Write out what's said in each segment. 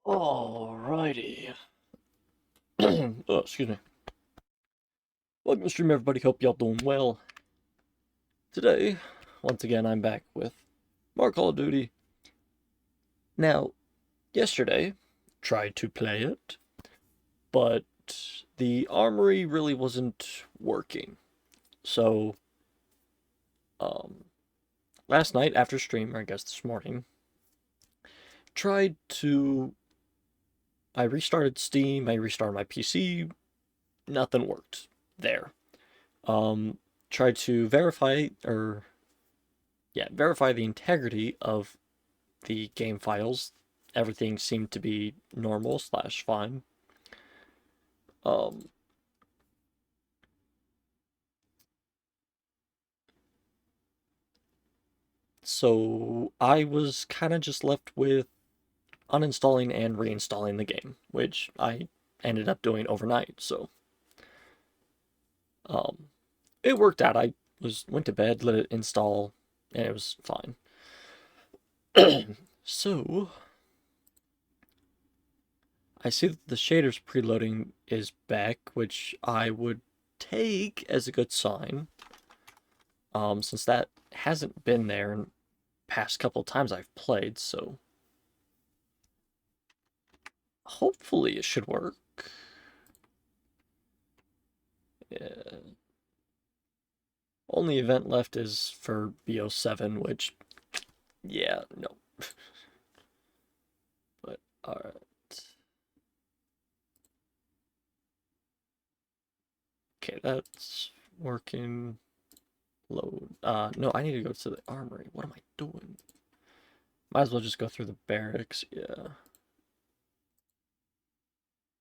Alrighty. Oh, excuse me. Welcome to stream, everybody. Hope y'all doing well. Today, once again, I'm back with more Call of Duty. Now, yesterday, tried to play it, but the armory really wasn't working. So, um, last night after stream, or I guess this morning, tried to. I restarted Steam. I restarted my PC. Nothing worked there. Um, Tried to verify the integrity of the game files. Everything seemed to be normal slash fine. Um, so I was kind of just left with uninstalling and reinstalling the game, which I ended up doing overnight. So um, it worked out. I went to bed, let it install, and it was fine. So I see that the shaders preloading is back, which I would take as a good sign. Since that hasn't been there in past couple of times I've played, so hopefully it should work. Yeah. Only event left is for BO7, which, yeah, no. But, alright. Okay, that's working. Load. No, I need to go to the armory. What am I doing? Might as well just go through the barracks, yeah.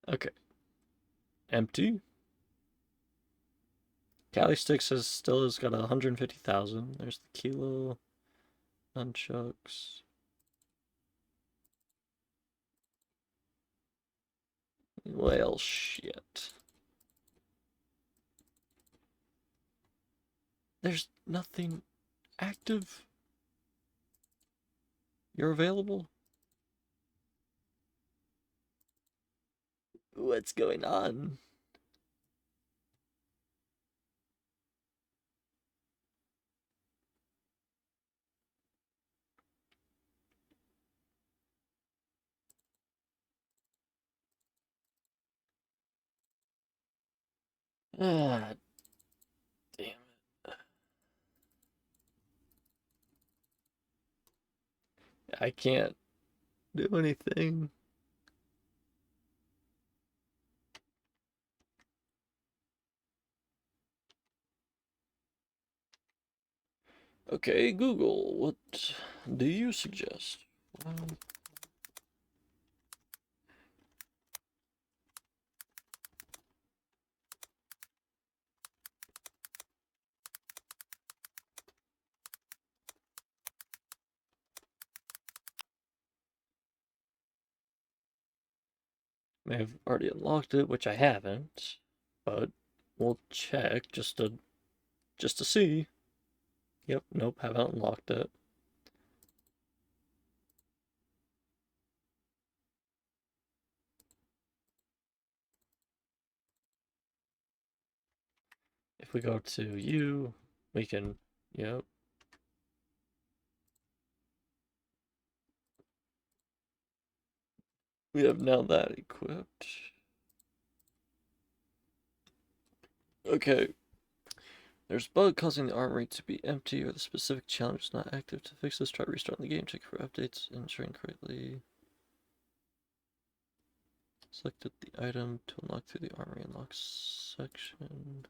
Okay. Empty. Cali Sticks still has got 150,000. There's the Kilo. Nunchucks. Well, shit. There's nothing active. You're available? What's going on? Ah, damn it. I can't do anything. Okay, Google, what do you suggest? May have already unlocked it, which I haven't, but we'll check just to see. Yep, nope, haven't unlocked it. If we go to you, we can, yep. We have now that equipped. Okay. There's a bug causing the armory to be empty or the specific challenge is not active. To fix this, try restarting the game, check for updates, ensuring correctly. Selected the item to unlock through the armory unlock section.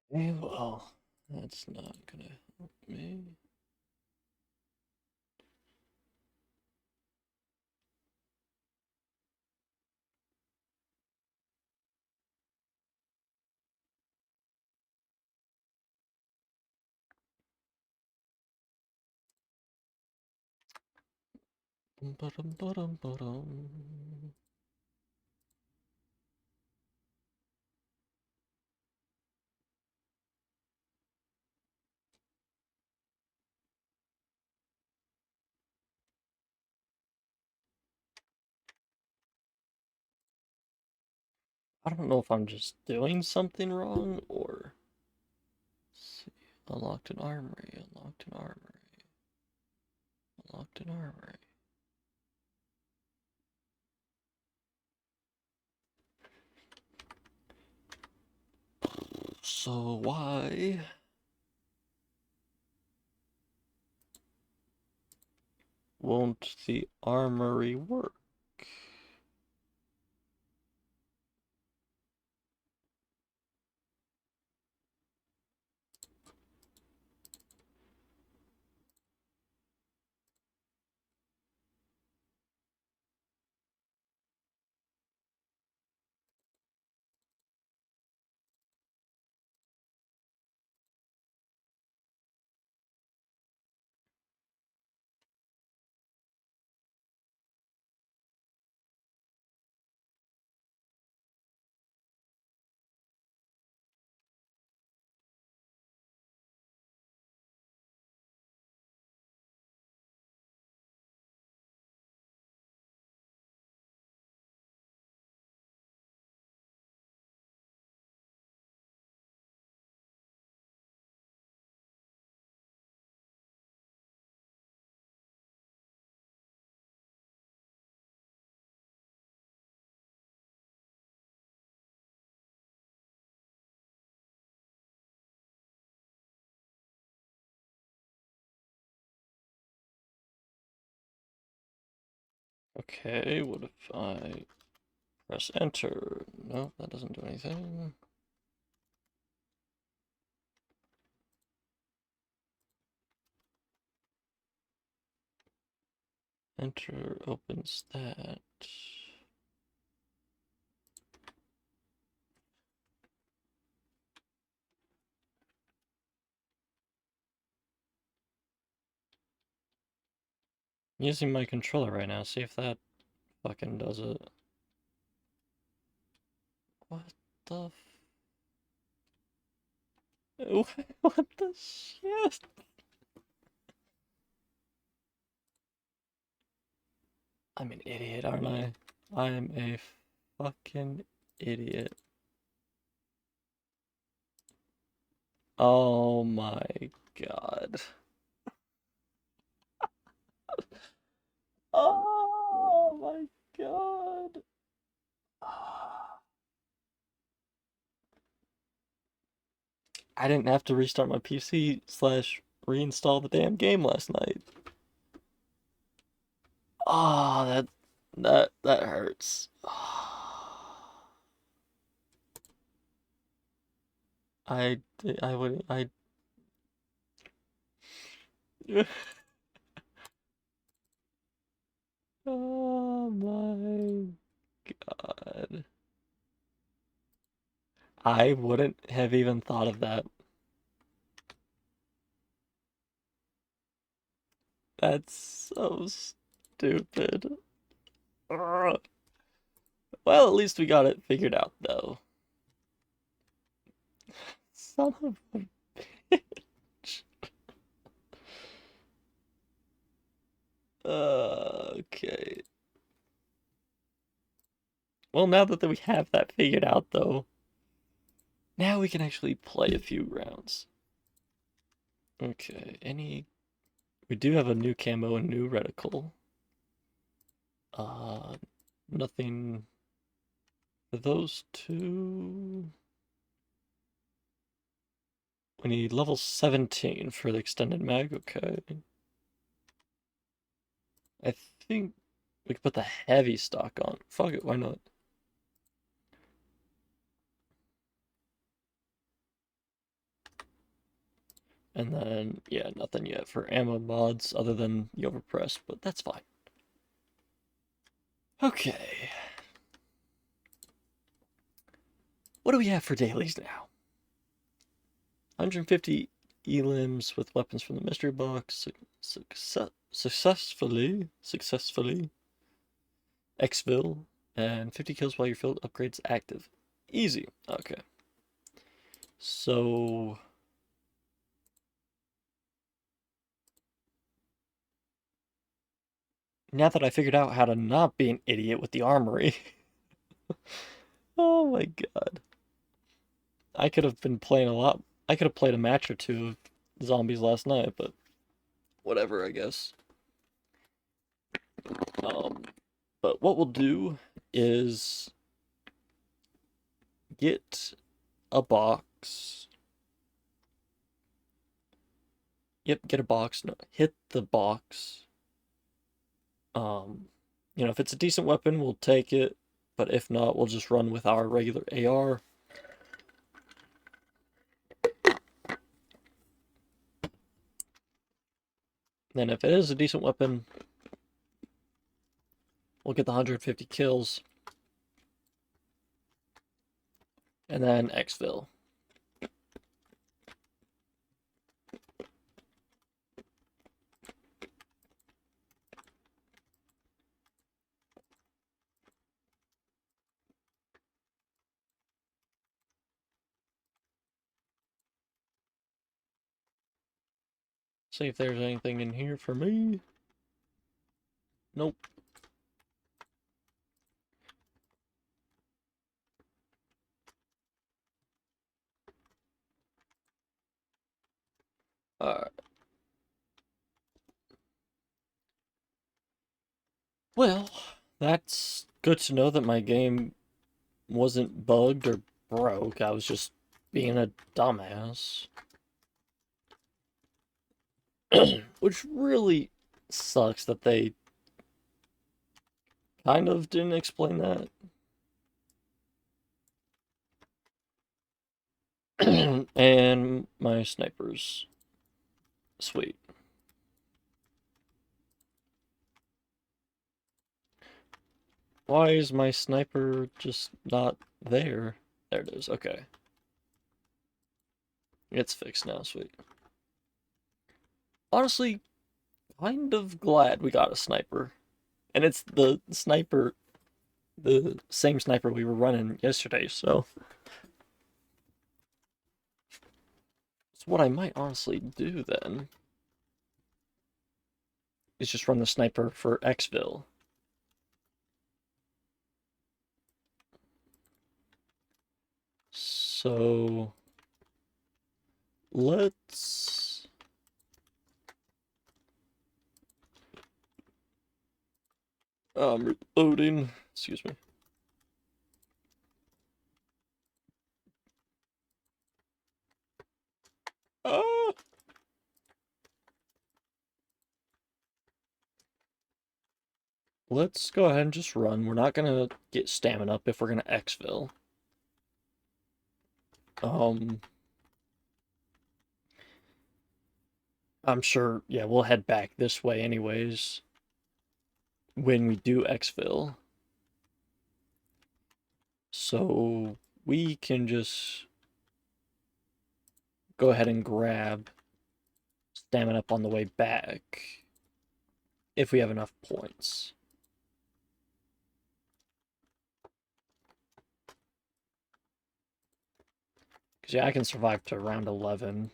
Well, that's not gonna help me. Ba-dum-ba-dum-ba-dum. I don't know if I'm just doing something wrong or. Let's see. Unlocked an armory, unlocked an armory, unlocked an armory. So why won't the armory work? Okay, what if I press enter? No, that doesn't do anything. Enter opens that. I'm using my controller right now, see if that fucking does it. What the what the shit? I'm an idiot, aren't I? I'm a fucking idiot. Oh my god. Oh my god. I didn't have to restart my PC slash reinstall the damn game last night. Oh, that hurts. I would I Oh my god. I wouldn't have even thought of that. That's so stupid. Ugh. Well, at least we got it figured out, though. Son of a bitch. Okay. Well, now that we have that figured out, though, now we can actually play a few rounds. Okay, we do have a new camo and new reticle. Uh, nothing for those two. We need level 17 for the extended mag, okay. I think we could put the heavy stock on. Fuck it, why not? And then, yeah, nothing yet for ammo mods other than the overpress, but that's fine. Okay. What do we have for dailies now? 150 elims with weapons from the mystery box. Successfully. Exfil. And 50 kills while your field upgrade's active. Easy. Okay. So... now that I figured out how to not be an idiot with the armory. Oh my god. I could have been playing a lot. I could have played a match or two of zombies last night, but whatever, I guess. But what we'll do is get a box. Yep, get a box. No, hit the box. If it's a decent weapon, we'll take it. But if not, we'll just run with our regular AR. Then if it is a decent weapon, we'll get the 150 kills. And then exfil. See if there's anything in here for me. Nope. Alright. Well, that's good to know that my game wasn't bugged or broke. I was just being a dumbass. Which really sucks that they kind of didn't explain that. And my snipers. Sweet. Why is my sniper just not there? There it is, okay. It's fixed now, sweet. Honestly, kind of glad we got a sniper. And it's the same sniper we were running yesterday, so. So what I might honestly do then is just run the sniper for exfil. So let's reloading. Excuse me. Ah. Let's go ahead and just run. We're not gonna get stamina up if we're gonna exfil. I'm sure, yeah, we'll head back this way anyways when we do exfil. So we can just go ahead and grab stamina up on the way back if we have enough points. Because yeah, I can survive to round 11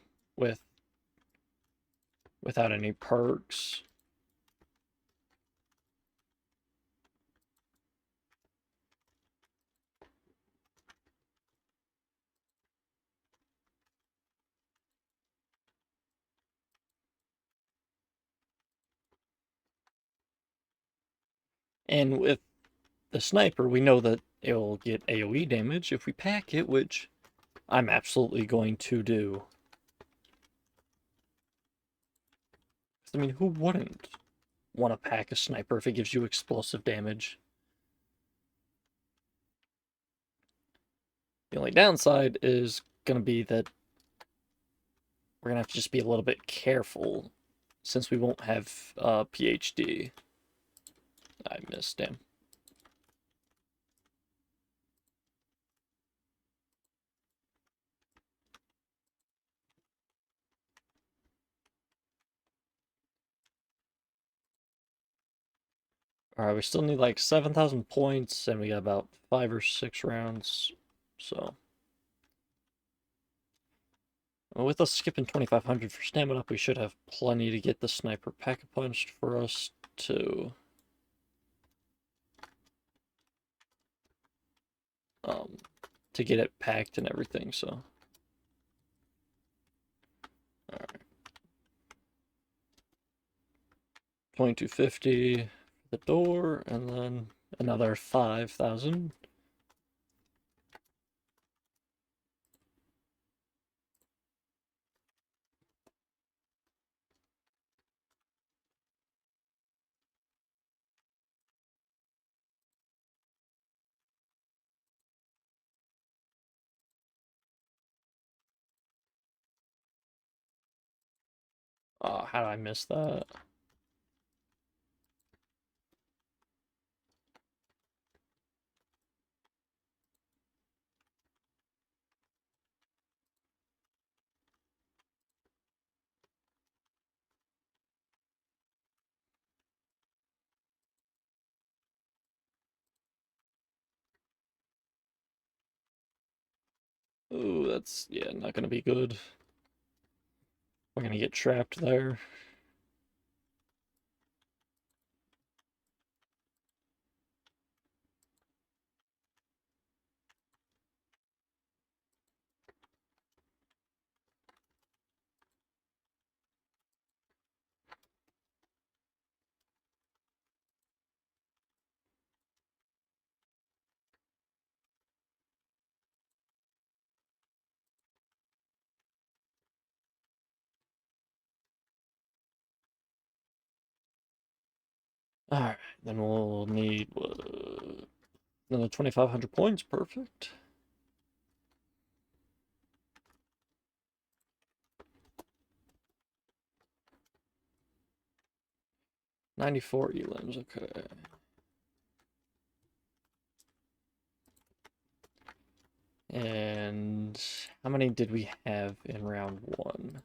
without any perks. And with the sniper, we know that it will get AoE damage if we pack it, which I'm absolutely going to do. I mean, who wouldn't want to pack a sniper if it gives you explosive damage? The only downside is going to be that we're gonna have to just be a little bit careful since we won't have PhD. I missed him. Alright, we still need like 7,000 points, and we got about 5 or 6 rounds, so... Well, with us skipping 2,500 for stamina up, we should have plenty to get the sniper pack-a-punched for us um, to get it packed and everything, so... Alright. 2250 for the door, and then another 5,000. Oh, how did I miss that? Ooh, that's, yeah, not gonna be good. We're gonna get trapped there. Alright, then we'll need another 2,500 points. Perfect. $94 elims, okay. And how many did we have in round 1?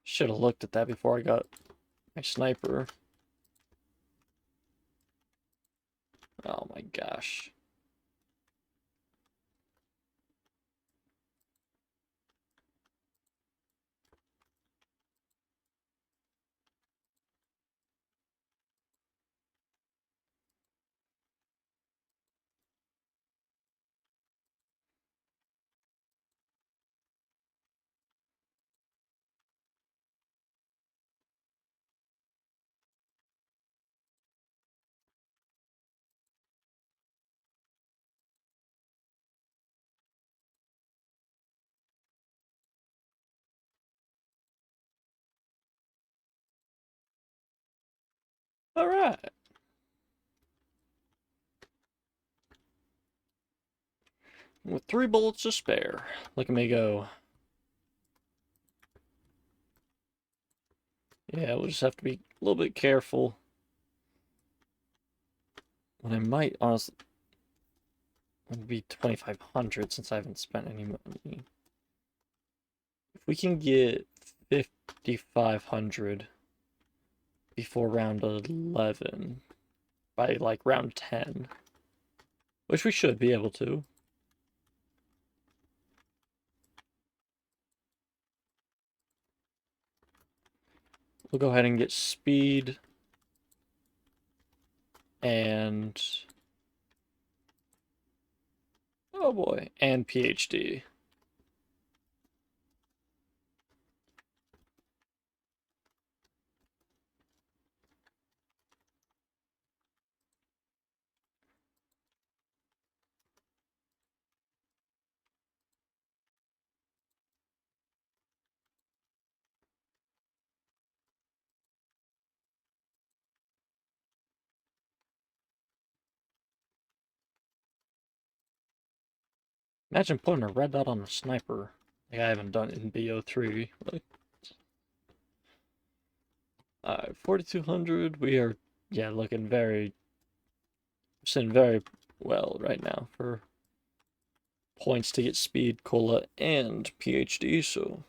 Should have looked at that before I got my sniper. Oh my gosh. Alright. With 3 bullets to spare. Look at me go. Yeah, we'll just have to be a little bit careful. When I might, honestly, it'd be 2,500 since I haven't spent any money. If we can get 5,500 before round 11, by like round 10, which we should be able to. We'll go ahead and get speed and oh boy, and PhD. Imagine putting a red dot on a sniper. Like I haven't done it in BO3. Like, 4,200. We are, yeah, sitting very well right now for points to get speed, cola, and PhD. So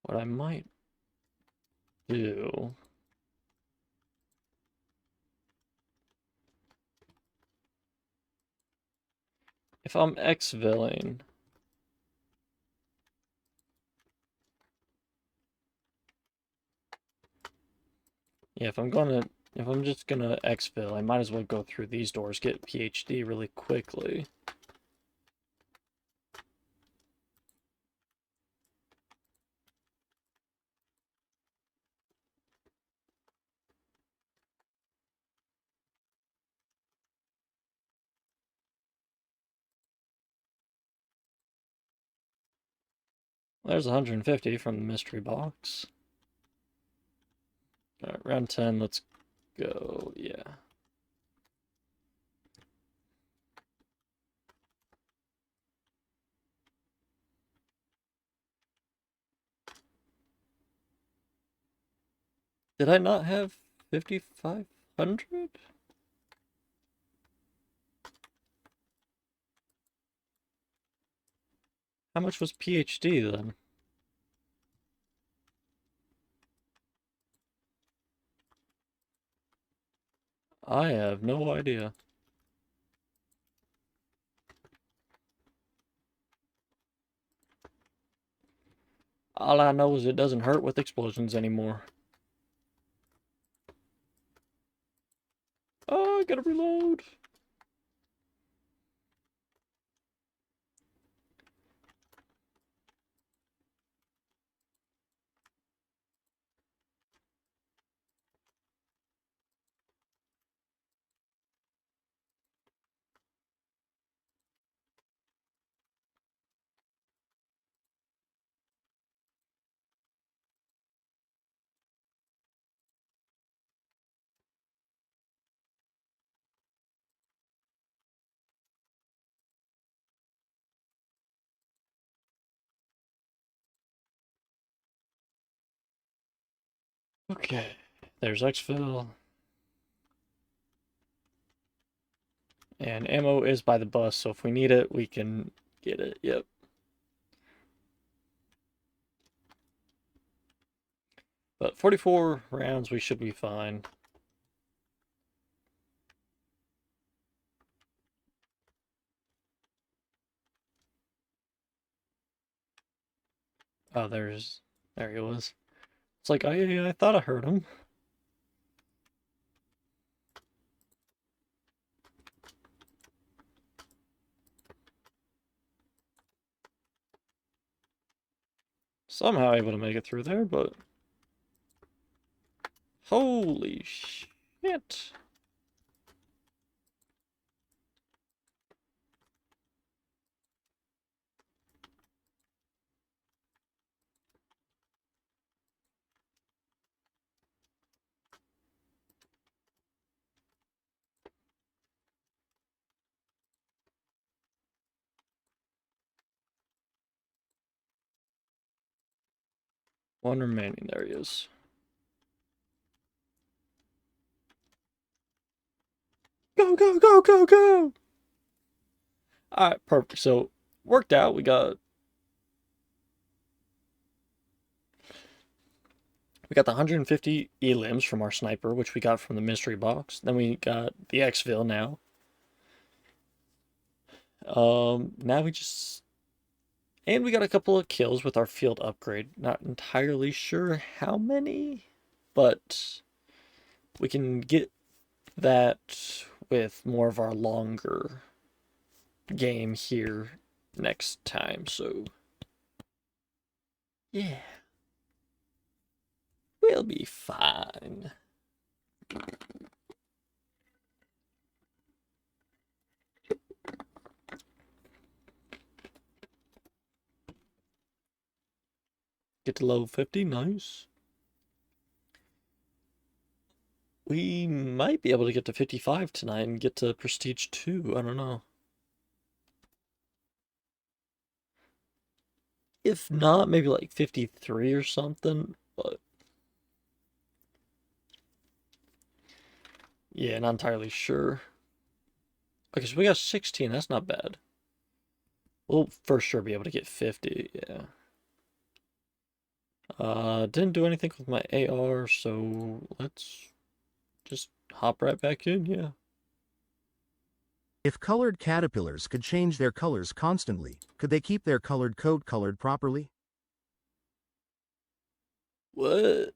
what I might do. If I'm exfilling, yeah, if I'm just gonna exfil, I might as well go through these doors, get PhD really quickly. There's 150 from the mystery box. Alright, round 10, let's go, yeah. Did I not have 5,500? How much was PhD then? I have no idea. All I know is it doesn't hurt with explosions anymore. Oh, I gotta reload. Okay, there's exfil. And ammo is by the bus, so if we need it, we can get it. Yep. But 44 rounds, we should be fine. Oh, there he was. It's like, I thought I heard him. Somehow able to make it through there, but... Holy shit. One remaining, there he is. Go, go, go, go, go! Alright, perfect. So, worked out. We got the 150 elims from our sniper, which we got from the mystery box. Then we got the exfil now. Now we just... And we got a couple of kills with our field upgrade. Not entirely sure how many, but we can get that with more of our longer game here next time. So, yeah, we'll be fine. Get to level 50, nice. We might be able to get to 55 tonight and get to Prestige 2. I don't know. If not, maybe like 53 or something. But yeah, not entirely sure. Okay, so we got 16. That's not bad. We'll for sure be able to get 50. Yeah. Didn't do anything with my AR, so let's just hop right back in. Yeah. If colored caterpillars could change their colors constantly, could they keep their colored coat colored properly? What?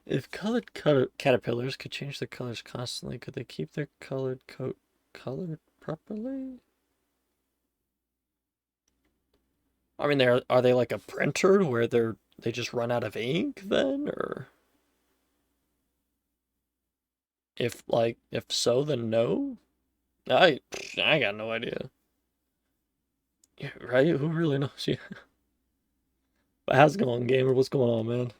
If colored caterpillars could change their colors constantly, could they keep their colored coat colored properly? I mean, are they like a printer where they just run out of ink then, or if so, then no. I got no idea. Yeah, right? Who really knows? Yeah. But how's it going, gamer? What's going on, man?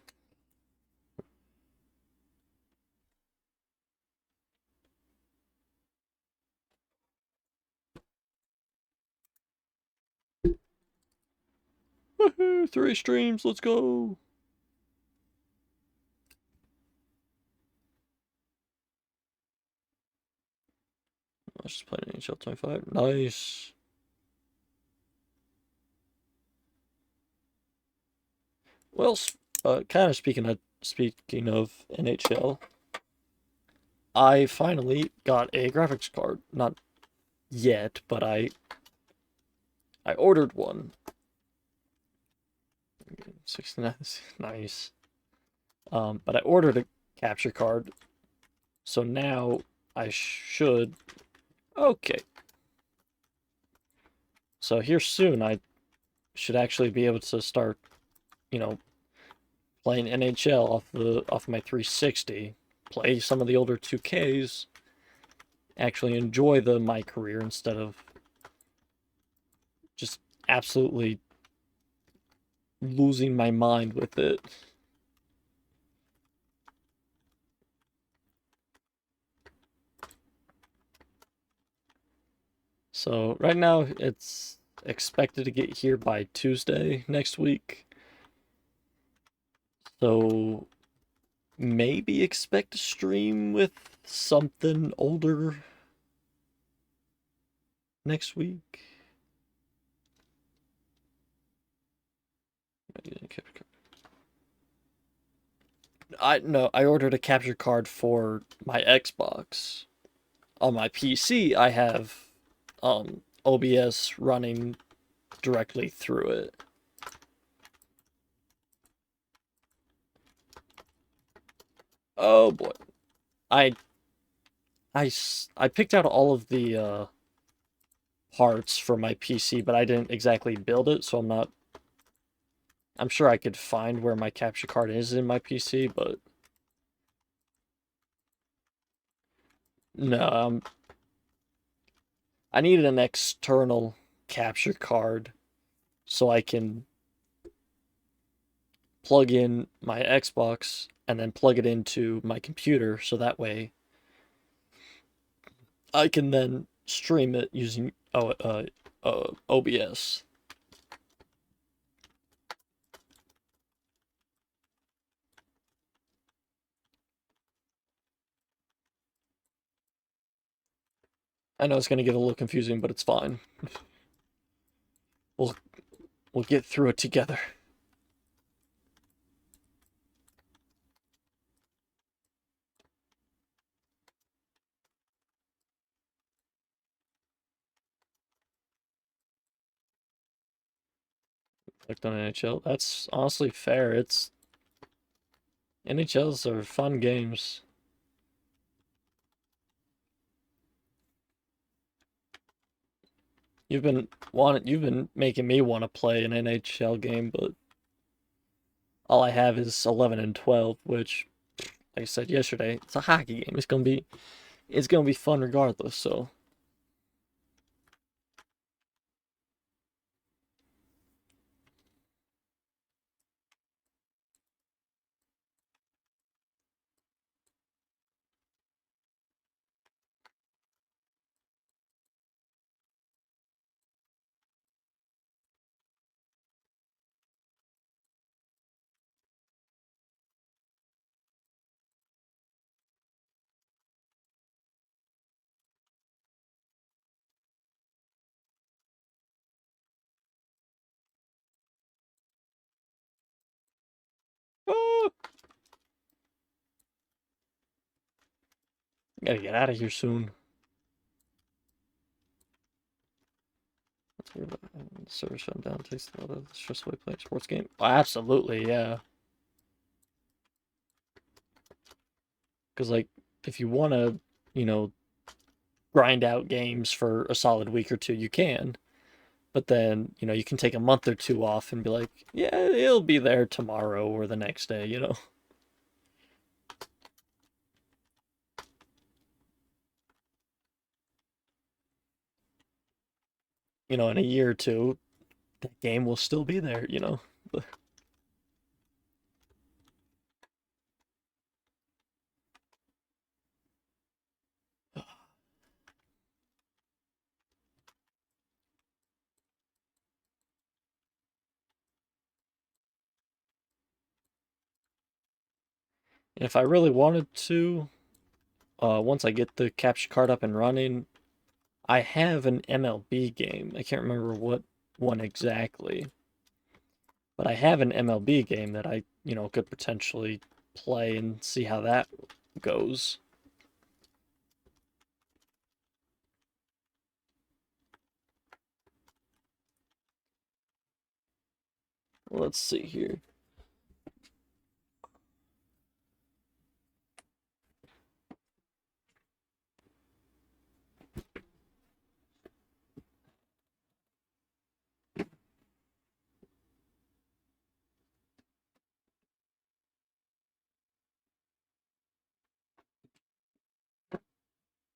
Woohoo! 3 streams. Let's go. I was just playing NHL 25. Nice. Well, kind of speaking of NHL, I finally got a graphics card. Not yet, but I ordered one. 69, nice. But I ordered a capture card, so now I should. Okay. So here soon, I should actually be able to start, you know, playing NHL off my 360, play some of the older 2Ks, actually enjoy my career instead of just absolutely losing my mind with it. So right now it's expected to get here by Tuesday next week. So maybe expect a stream with something older next week. I ordered a capture card for my Xbox. On my PC, I have OBS running directly through it. Oh boy. I I picked out all of the parts for my PC, but I didn't exactly build it, so I'm sure I could find where my capture card is in my PC, but no, I needed an external capture card so I can plug in my Xbox and then plug it into my computer so that way I can then stream it using OBS. I know it's going to get a little confusing, but it's fine. We'll we'll get through it together. Clicked on NHL. That's honestly fair. NHLs are fun games. You've been making me want to play an NHL game, but all I have is 11 and 12, which, like I said yesterday, it's a hockey game. It's gonna be fun regardless. So Gotta get out of here soon. Server shut down takes a lot of the stress away playing a sports game. Oh, absolutely, yeah. Because, like, if you want to, you know, grind out games for a solid week or two, you can. But then, you know, you can take a month or two off and be like, yeah, it'll be there tomorrow or the next day, you know? You know, in a year or two, that game will still be there, you know? If I really wanted to, once I get the capture card up and running, I have an MLB game. I can't remember what one exactly, but I have an MLB game that I, you know, could potentially play and see how that goes. Let's see here.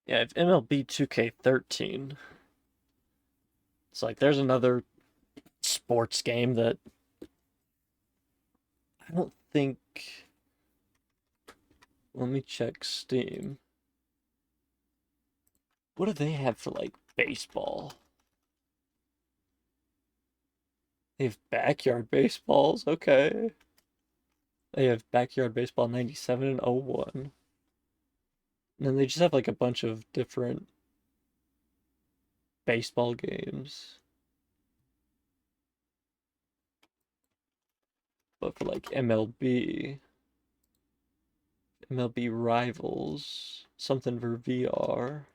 Yeah, if MLB 2K13. It's like there's another sports game that I don't think. Let me check Steam. What do they have for like baseball? They have backyard baseballs. Okay. They have backyard baseball 97 and 01. And then they just have like a bunch of different baseball games. But for like MLB Rivals, something for VR.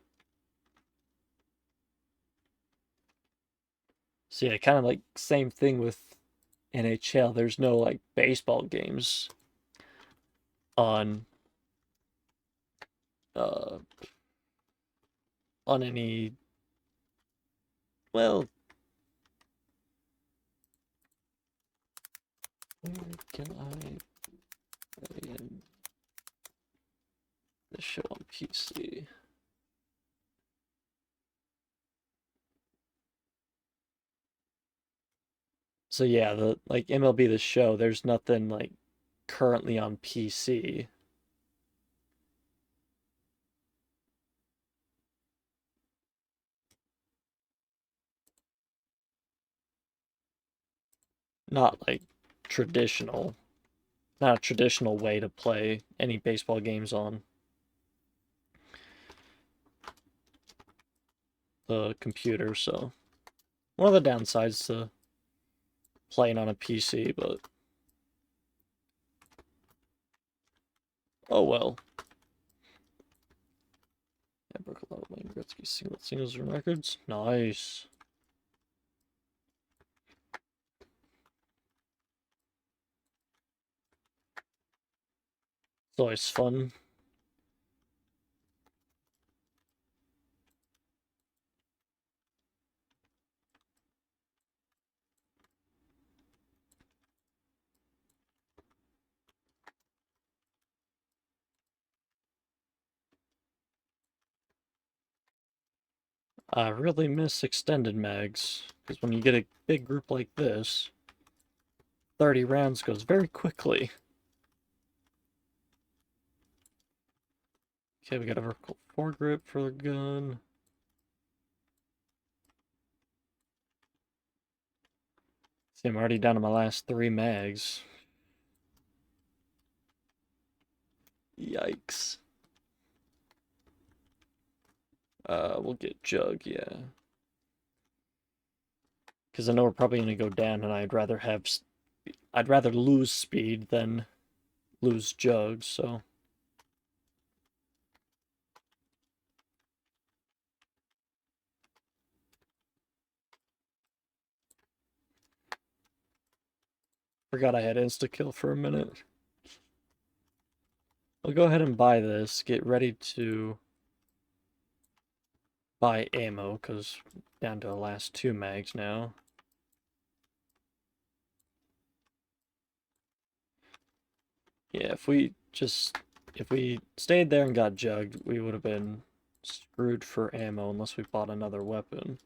So yeah, kind of like same thing with NHL. There's no like baseball games on uh on any, well, where can I play in the show on PC? So yeah, the like MLB The Show, there's nothing like currently on PC. Not like traditional, not a traditional way to play any baseball games on the computer, so one of the downsides to playing on a PC, but oh well. Yeah, broke a lot of Wayne Gretzky singles and records. Nice. It's always fun. I really miss extended mags, because when you get a big group like this, 30 rounds goes very quickly. Okay, we got a vertical foregrip for the gun. See, I'm already down to my last 3 mags. Yikes. We'll get Jug, yeah. Because I know we're probably going to go down, and I'd rather lose speed than lose Jug, so. Forgot I had insta-kill for a minute. I'll go ahead and buy this. Get ready to buy ammo, because down to the last 2 mags now. Yeah, if we stayed there and got jugged, we would have been screwed for ammo unless we bought another weapon.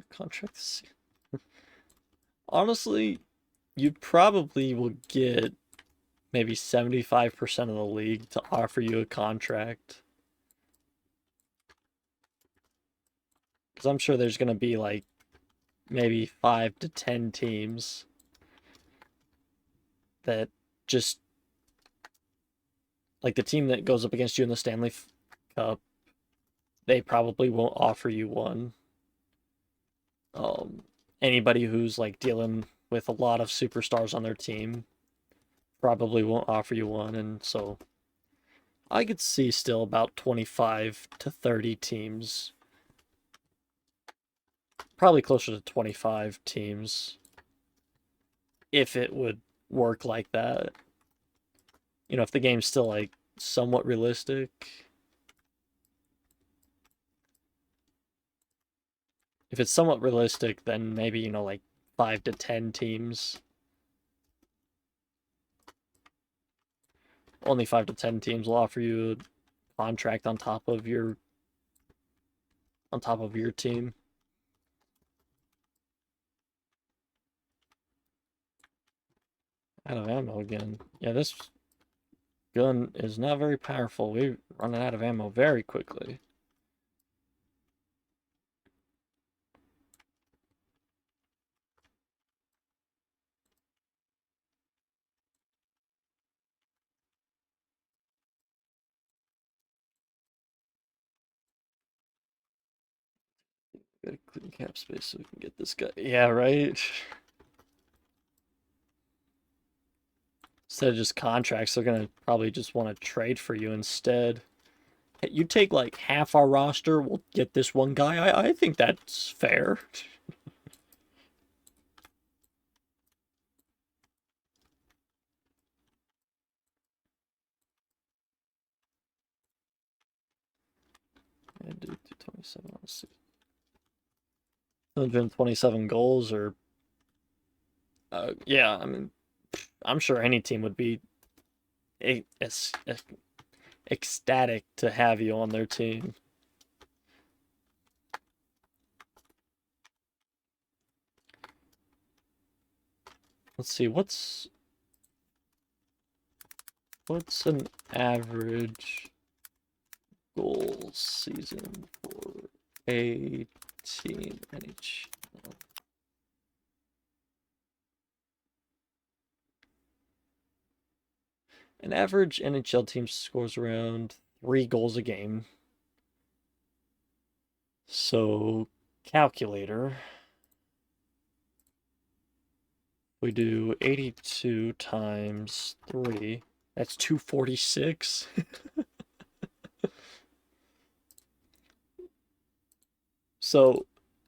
Contracts. Honestly, you probably will get maybe 75% of the league to offer you a contract. Because I'm sure there's going to be like maybe 5 to 10 teams that just, like the team that goes up against you in the Stanley Cup, they probably won't offer you one. Anybody who's like dealing with a lot of superstars on their team probably won't offer you one, and so I could see still about 25 to 30 teams, probably closer to 25 teams, if it would work like that. You know, if the game's still like somewhat realistic. If it's somewhat realistic, then maybe, you know, like 5 to 10 teams. Only 5 to 10 teams will offer you a contract on top of your team. Out of ammo again. Yeah, this gun is not very powerful. We're running out of ammo very quickly. Gotta clean cap space so we can get this guy. Yeah, right? Instead of just contracts, they're gonna probably just want to trade for you instead. Hey, you take like half our roster, we'll get this one guy. I think that's fair. And do 227, let's see. 127 goals, or yeah, I mean, I'm sure any team would be ecstatic to have you on their team. Let's see, what's an average goal season for a team NHL? An average NHL team scores around 3 goals a game. So, calculator. We do 82 times 3. That's 246. So,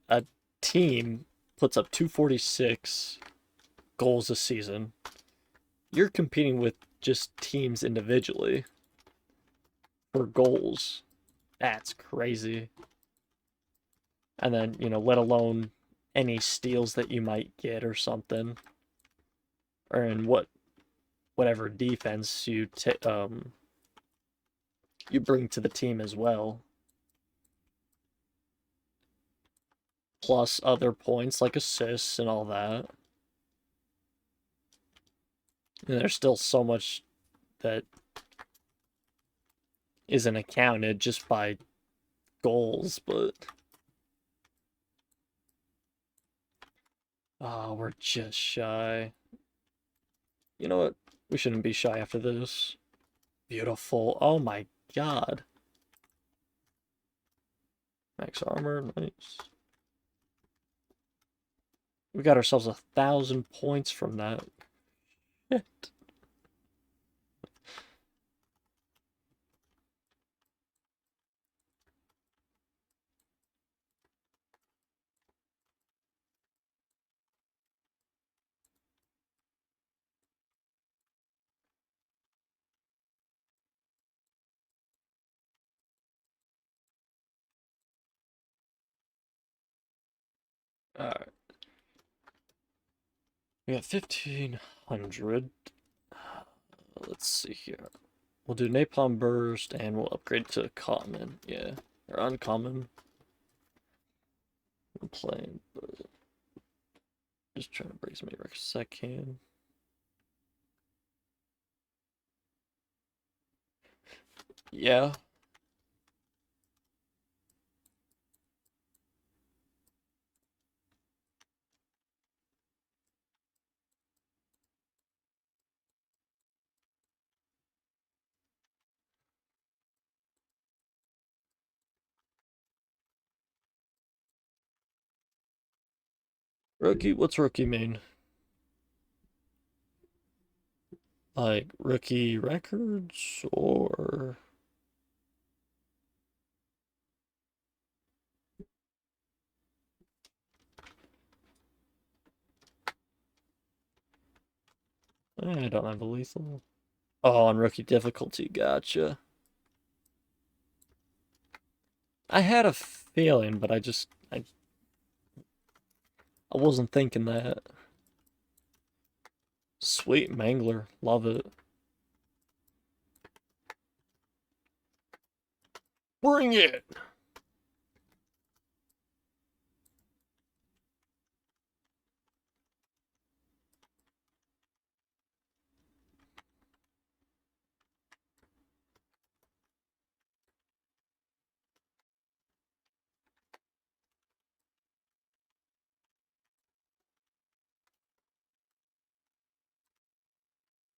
a team puts up 246 goals a season. You're competing with just teams individually for goals. That's crazy. And then, you know, let alone any steals that you might get or something, or in whatever defense you you bring to the team as well, plus other points like assists and all that. And there's still so much that isn't accounted just by goals, but we're just shy. You know what? We shouldn't be shy after this. Beautiful. Oh my god. Max armor, nice. We got ourselves 1,000 points from that. Shit. Alright. We got 1,500. Let's see here. We'll do Napalm Burst and we'll upgrade to Common. Yeah. Or Uncommon. I'm playing, but just trying to break as many records as I can. Yeah. Rookie? What's rookie mean? Like rookie records or I don't have a lethal. Oh, on rookie difficulty, gotcha. I had a feeling, but I wasn't thinking that. Sweet Mangler, love it. Bring it!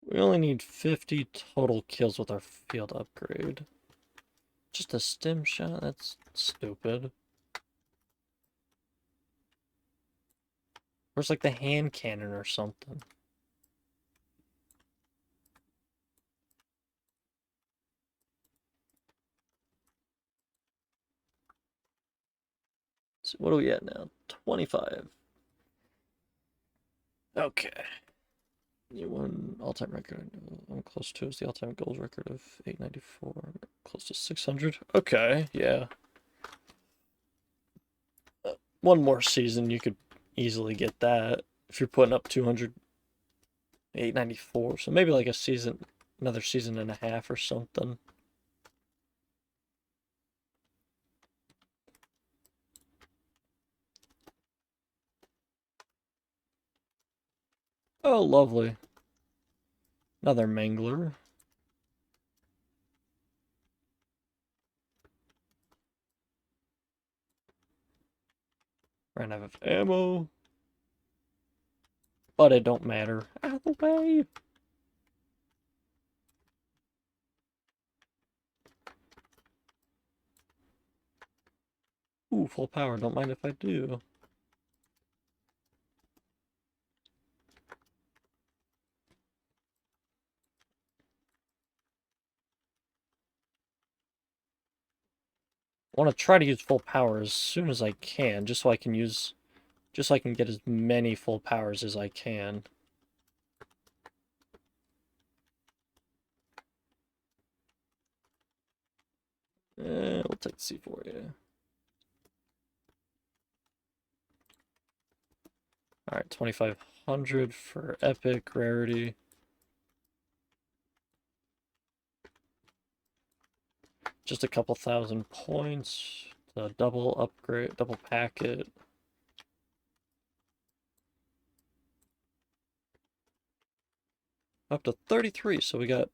We only need 50 total kills with our field upgrade. Just a stim shot? That's stupid. Where's like the hand cannon or something? So what are we at now? 25. Okay. You won all-time record. I'm close to is the all-time goals record of 894. Close to 600. Okay, yeah. One more season, you could easily get that if you're putting up 200, 894. So maybe like a season, another season and a half or something. Oh, lovely. Another Mangler. Ran out of ammo. But it don't matter. Out of the way. Ooh, full power. Don't mind if I do. I want to try to use full power as soon as I can, just so I can get as many full powers as I can. We'll take the C4, yeah. Alright, 2,500 for epic rarity. Just a couple thousand points. Double upgrade, double packet. Up to 33, so we got...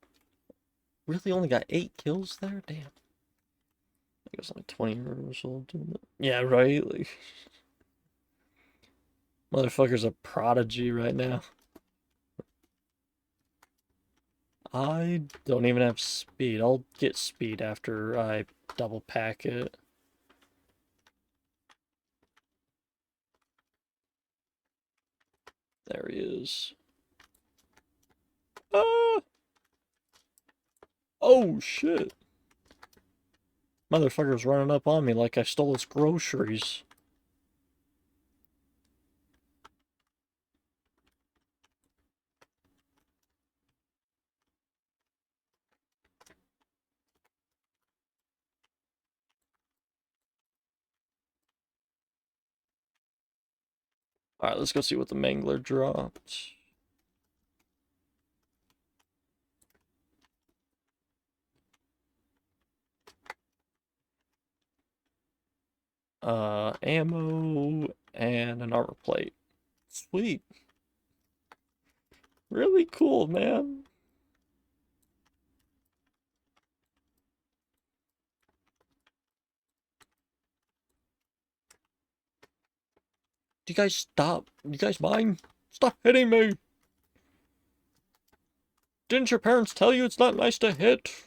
Really only got 8 kills there? Damn. I guess like 20 or so. Yeah, right? Like... Motherfucker's a prodigy right now. I don't even have speed. I'll get speed after I double pack it. There he is. Ah! Oh, shit. Motherfucker's running up on me like I stole his groceries. Alright, let's go see what the Mangler dropped. Ammo and an armor plate. Sweet. Really cool, man. Do you guys stop? You guys mind? Stop hitting me! Didn't your parents tell you it's not nice to hit?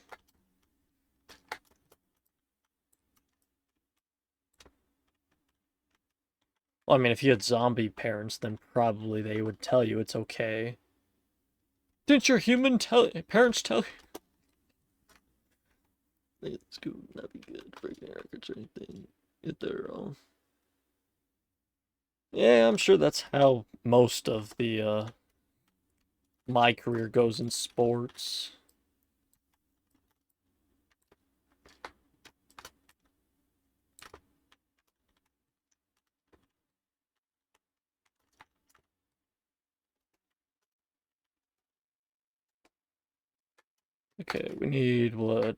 Well, I mean, if you had zombie parents, then probably they would tell you it's okay. Didn't your human parents tell you? Let's go. That'd be good. Breaking records or anything. Get there wrong. Yeah, I'm sure that's how most of the my career goes in sports. Okay, we need what? I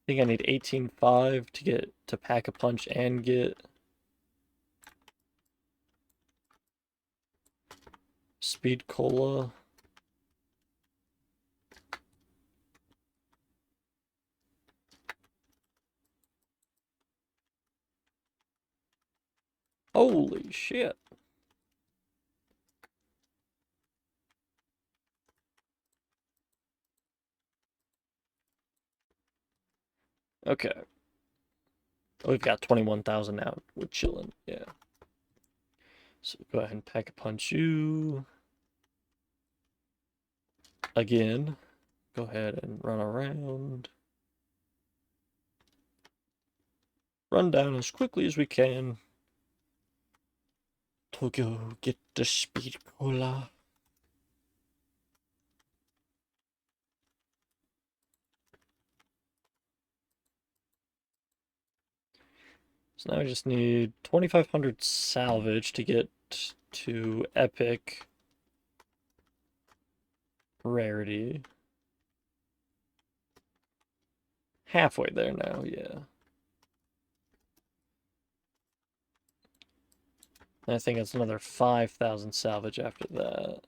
think I need 18.5 to get to pack a punch and get speed cola. Holy shit. Okay. We've got 21,000 now. We're chilling. Yeah. So go ahead and pack a punch you. Again. Go ahead and run around. Run down as quickly as we can to go get the speed cola. So now we just need 2,500 salvage to get to epic rarity. Halfway there now, yeah. And I think it's another 5,000 salvage after that.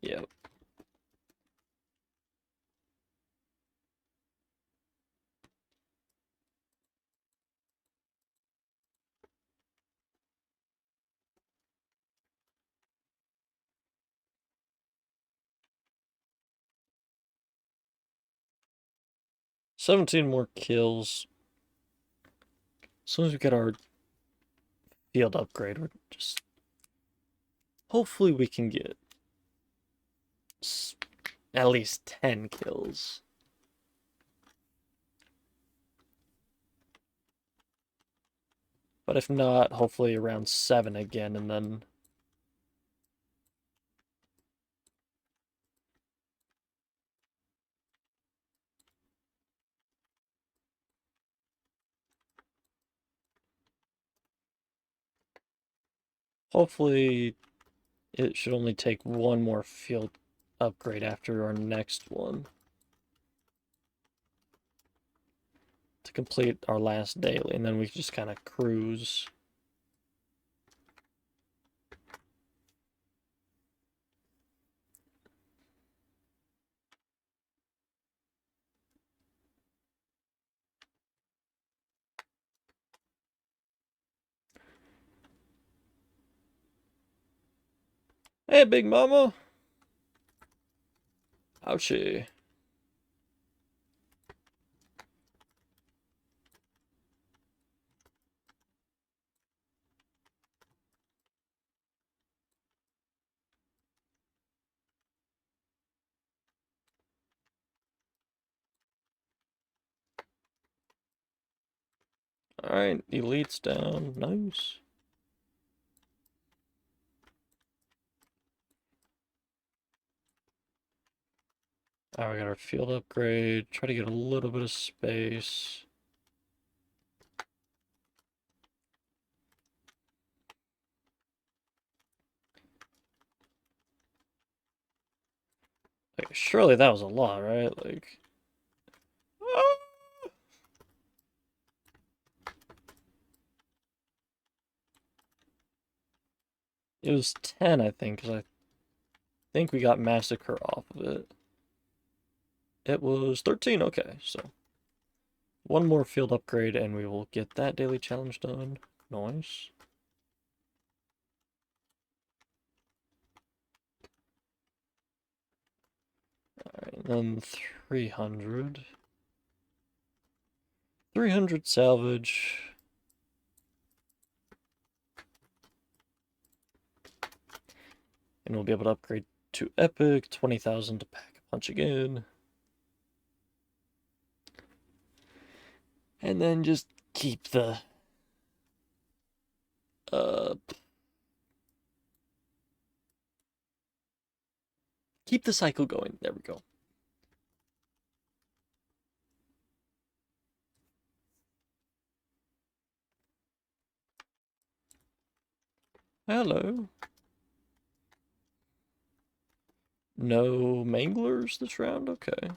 Yep. $17 more kills. As soon as we get our field upgrade, we're just... Hopefully we can get at least 10 kills. But if not, hopefully around 7 again, and then... Hopefully it should only take one more field upgrade after our next one to complete our last daily, and then we can just kind of cruise. Hey, Big Mama. Ouchie. Alright, Elite's down. Nice. Alright, we got our field upgrade. Try to get a little bit of space. Like, surely that was a lot, right? Like... It was 10, I think, because I think we got Massacre off of it. It was 13, okay, so... One more field upgrade and we will get that daily challenge done. Nice. Alright, and then 300. 300 salvage. And we'll be able to upgrade to Epic, 20,000 to pack a punch again. And then just keep the... keep the cycle going. There we go. Hello. No manglers this round? Okay.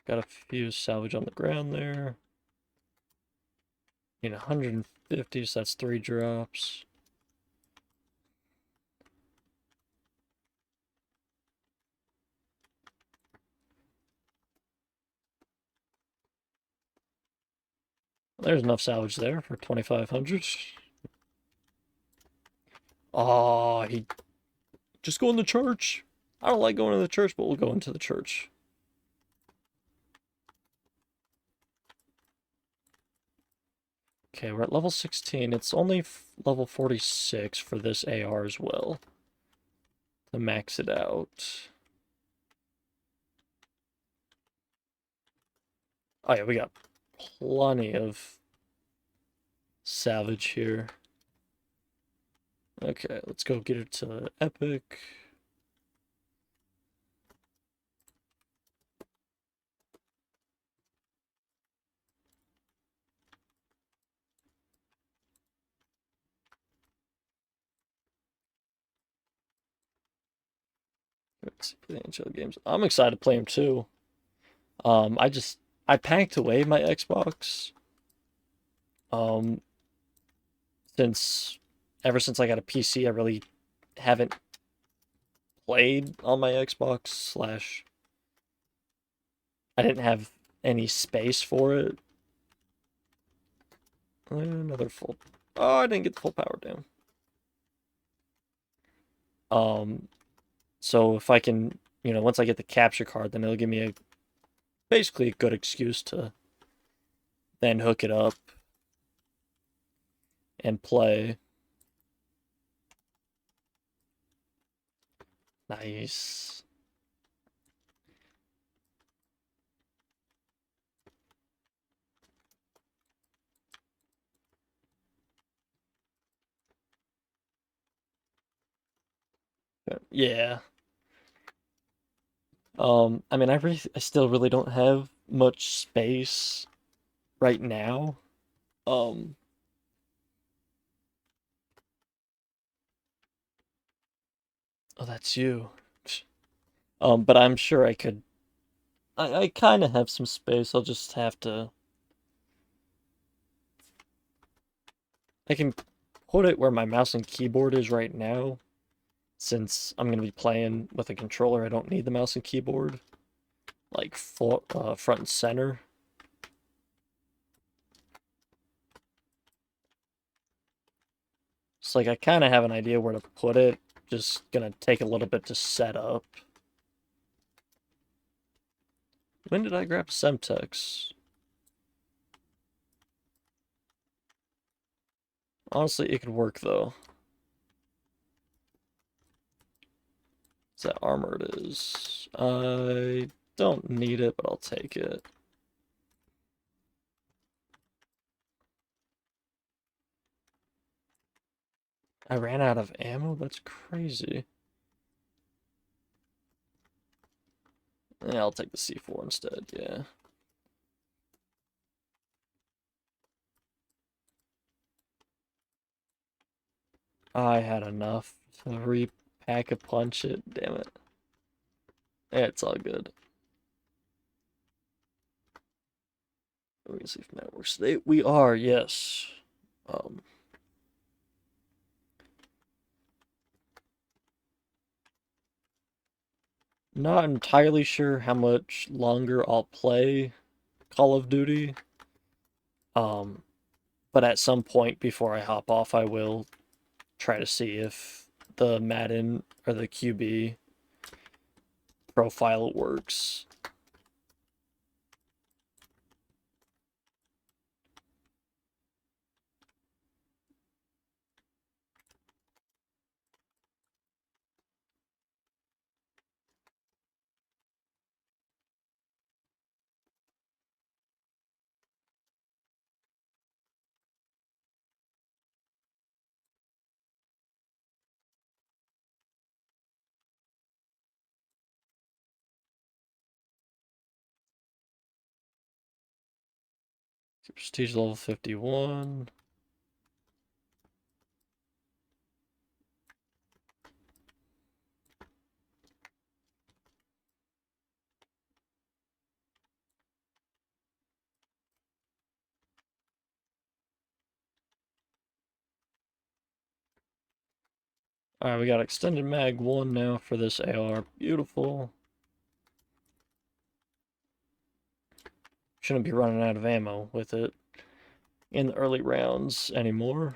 Got a few salvage on the ground there. Need 150, so that's 3 drops. There's enough salvage there for 2,500. Oh, he just go in the church. I don't like going to the church, but we'll go into the church. Okay, we're at level 16. It's only level 46 for this AR as well. To max it out. Oh yeah, we got plenty of salvage here. Okay, let's go get it to Epic. Let's see for the NHL games. I'm excited to play them too. I packed away my Xbox. Um, ever since I got a PC, I really haven't played on my Xbox slash I didn't have any space for it. Another full. Oh, I didn't get the full power down. So if I can, once I get the capture card, then it'll give me basically a good excuse to then hook it up and play. Nice. Yeah. I mean, I still really don't have much space right now. Oh, that's you. But I'm sure I could. I kind of have some space. I'll just have to. I can put it where my mouse and keyboard is right now. Since I'm going to be playing with a controller, I don't need the mouse and keyboard. Like, front and center. It's like I kind of have an idea where to put it. Just gonna take a little bit to set up. When did I grab Semtex? Honestly, it could work though. Is that armor it is? I don't need it, but I'll take it. I ran out of ammo? That's crazy. Yeah, I'll take the C4 instead, yeah. I had enough to repack a punch it, damn it. It's all good. Let me see if that works. We are, yes. Not entirely sure how much longer I'll play Call of Duty. But at some point before I hop off, I will try to see if the Madden or the QB profile works. Prestige level 51. Alright, we got extended mag 1 now for this AR. Beautiful. Shouldn't be running out of ammo with it in the early rounds anymore.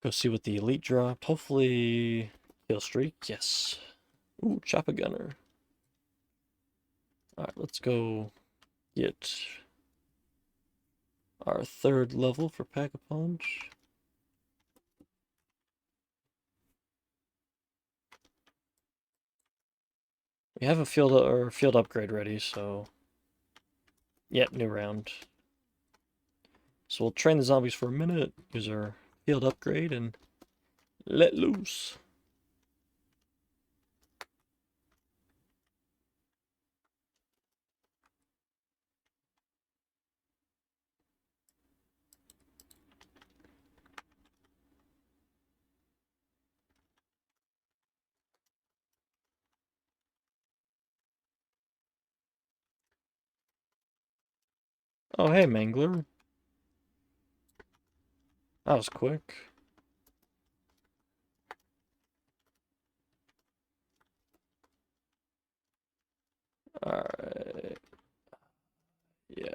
Go see what the elite dropped. Hopefully, kill streak. Yes. Ooh, chopper gunner. Alright, let's go get our third level for Pack-a-Punch. We have a field upgrade ready, so yep, new round. So we'll train the zombies for a minute, use our field upgrade, and let loose. Oh, hey, Mangler. That was quick. Alright. Yeah.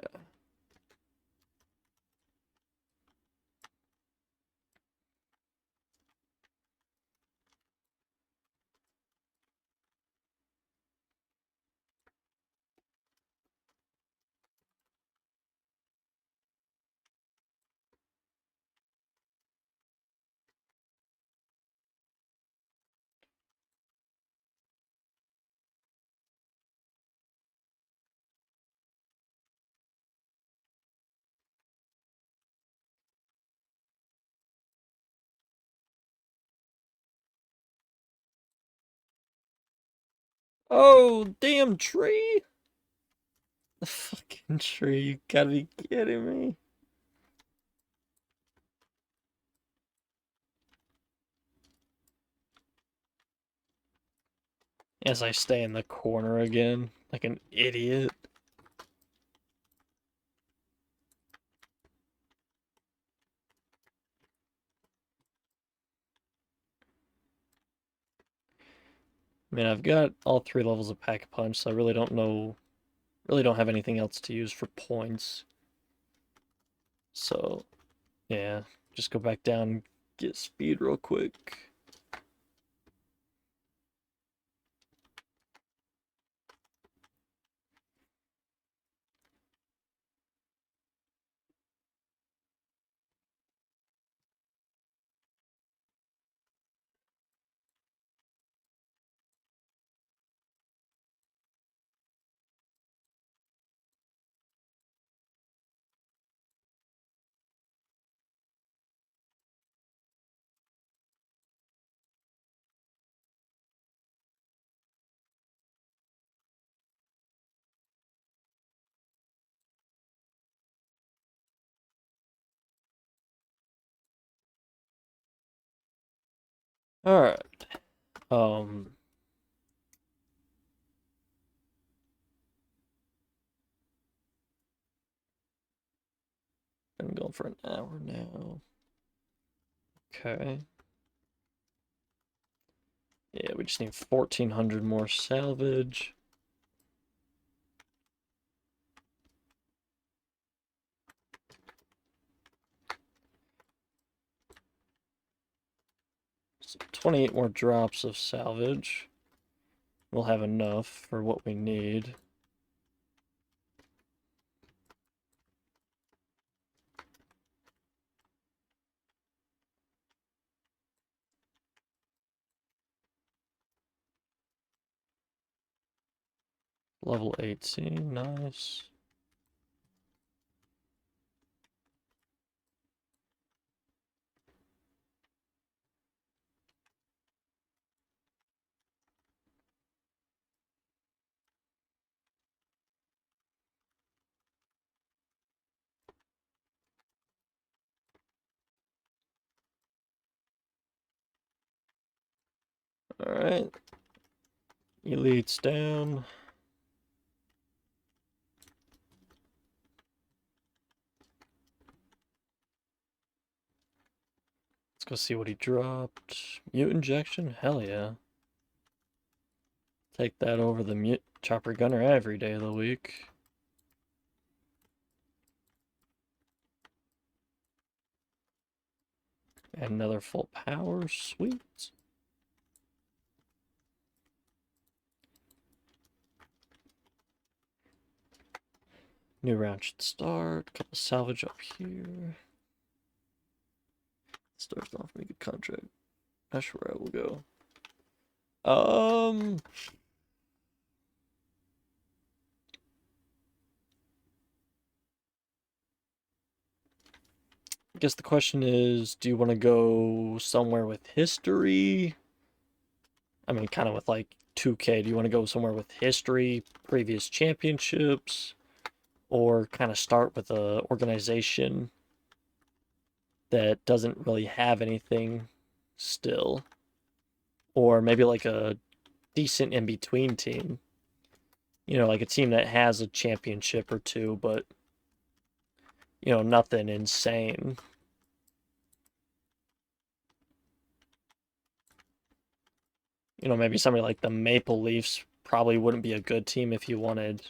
Oh, damn tree! The fucking tree, you gotta be kidding me. As I stay in the corner again, like an idiot. I mean, I've got all 3 levels of Pack-a-Punch, so I really don't have anything else to use for points. So, yeah, just go back down and get speed real quick. Alright. Been going for an hour now. Okay. Yeah, we just need 1,400 more salvage. So 28 more drops of salvage. We'll have enough for what we need. Level 18, nice. Alright. Elites down. Let's go see what he dropped. Mute injection? Hell yeah. Take that over the mute chopper gunner every day of the week. And another full power, sweet. New round should start. Couple salvage up here. Starts off with a good contract. That's where I will go. I guess the question is, do you want to go somewhere with history? I mean, kind of with like 2K. Do you want to go somewhere with history, previous championships, or kind of start with a organization that doesn't really have anything still? Or maybe like a decent in-between team. You know, like a team that has a championship or two, but, you know, nothing insane. You know, maybe somebody like the Maple Leafs probably wouldn't be a good team if you wanted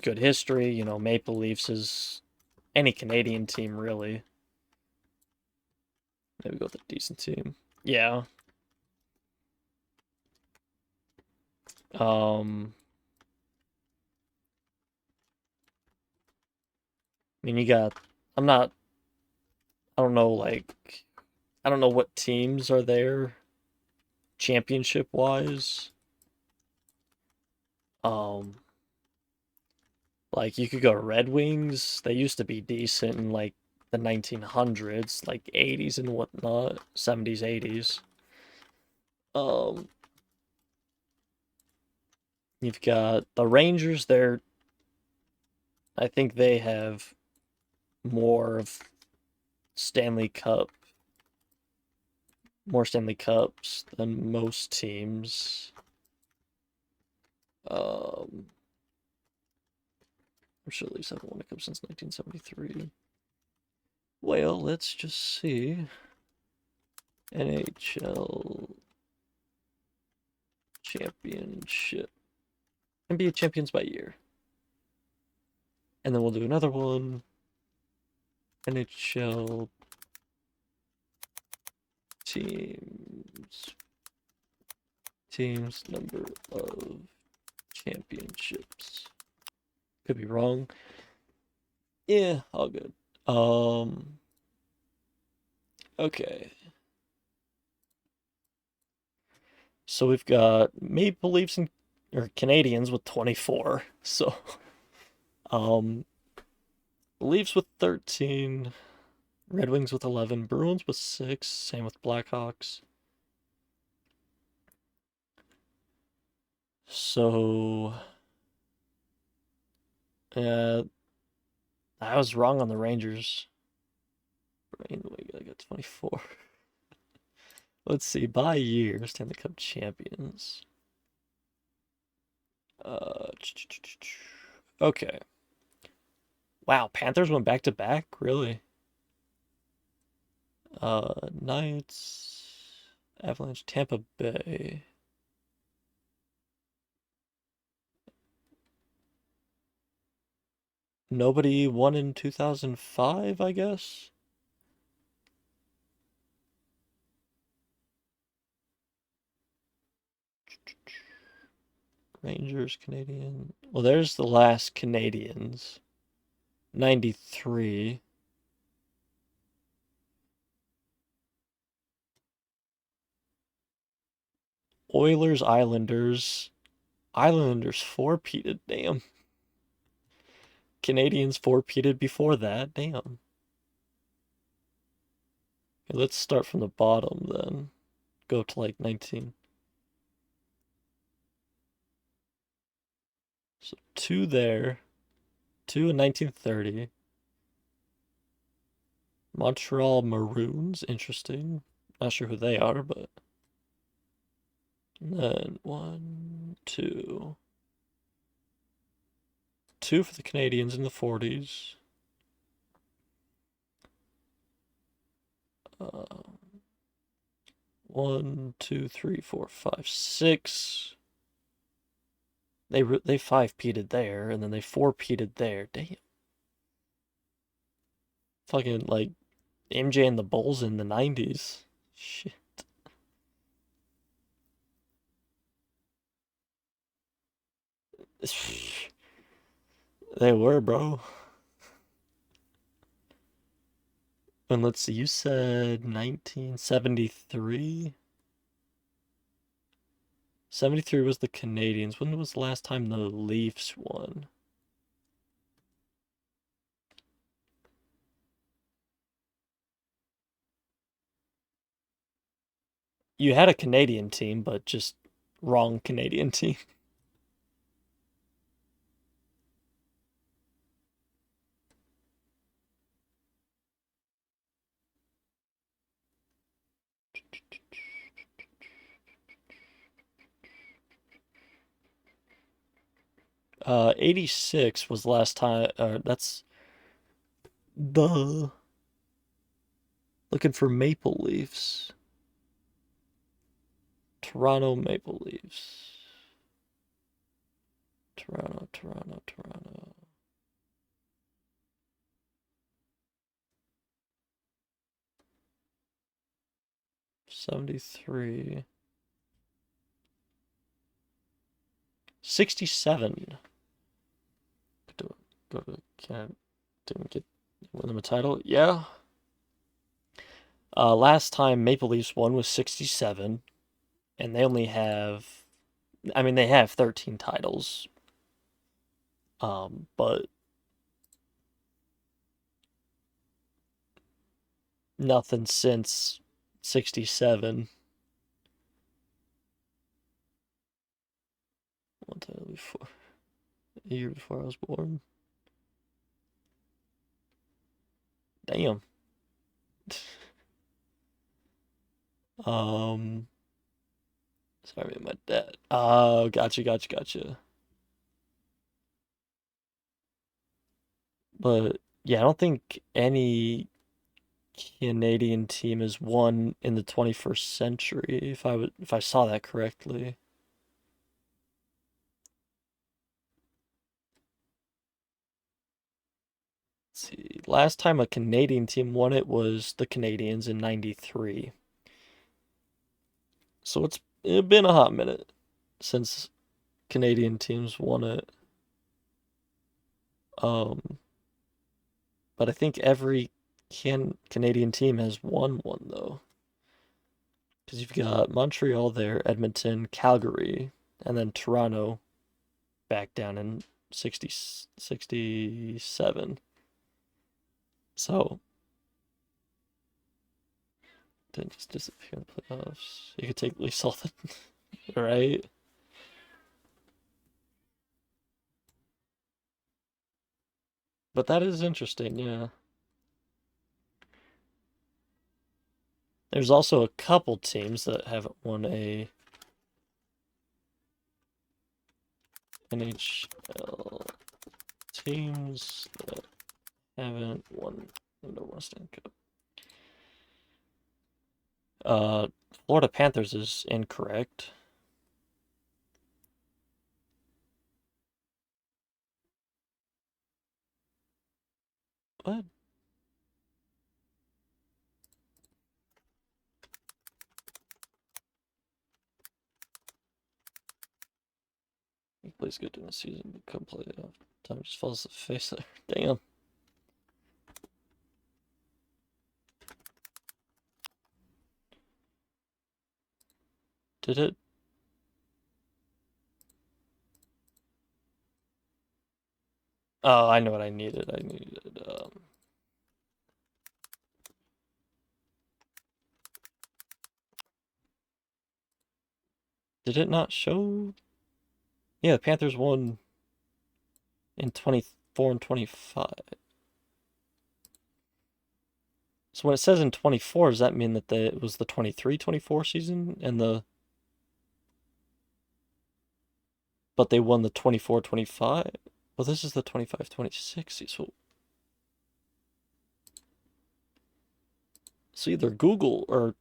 good history. You know, Maple Leafs is any Canadian team really. Maybe go with a decent team. Yeah. I mean, you got. I'm not. I don't know. Like, I don't know what teams are there, championship wise. Um, like you could go Red Wings. They used to be decent in like the 1900s, like 80s and whatnot, 70s, 80s. Um, you've got the Rangers. I think they have more of Stanley Cup, more Stanley Cups than most teams. I'm sure at least haven't won a cup since 1973. Well, let's just see. NHL Championship. NBA champions by year. And then we'll do another one. NHL teams number of championships. Could be wrong. Yeah, all good. Okay. So we've got Maple Leafs or Canadians with 24. So Leafs with 13, Red Wings with 11, Bruins with 6, same with Blackhawks. So I was wrong on the Rangers. I got 24. Let's see, by year, Stanley Cup champions. Okay. Wow, Panthers went back to back? Really? Knights, Avalanche, Tampa Bay. Nobody won in 2005, I guess? Rangers, Canadian. Well, there's the last Canadians. 93. Oilers, Islanders. Islanders four-peated, damn. Canadians four-peated before that, damn. Okay, let's start from the bottom then. Go to like 19. So 2 there. 2 in 1930. Montreal Maroons, interesting. Not sure who they are, but. And then 1, 2. 2 for the Canadians in the 40s. 1, 2, 3, 4, 5, 6. They 5-peated there, and then they 4-peated there. Damn. Fucking like MJ and the Bulls in the 90s. Shit. They were, bro. And let's see, you said 1973? 73 was the Canadians. When was the last time the Leafs won? You had a Canadian team, but just wrong Canadian team. Uh, 86 was the last time. That's the looking for Maple Leafs. Toronto Maple Leafs. Toronto. 73. 67. Go to Canada. Didn't win them a title. Yeah. Last time Maple Leafs won was 67. And they only have. I mean, they have 13 titles. But nothing since 67. One title before. A year before I was born. Damn. Sorry, my dad. Oh, gotcha. But yeah, I don't think any Canadian team has won in the 21st century, if I saw that correctly. last time a Canadian team won it was the Canadiens in '93. So it's been a hot minute since Canadian teams won it. But I think every Canadian team has won one though. Because you've got Montreal there, Edmonton, Calgary, and then Toronto back down in 67. So, didn't just disappear in the playoffs. You could take at least all the, right? But that is interesting, yeah. There's also a couple teams that haven't won a NHL teams that haven't won the Western Cup. Florida Panthers is incorrect. What? He plays good in the season, but come play it off. Time just falls to the face there. Damn. Did it? Oh, I know what I needed. I needed, Did it not show? Yeah, the Panthers won in 24 and 25. So when it says in 24, does that mean that it was the 23-24 season and but they won the 24-25? Well, this is the 25-26. So either Google or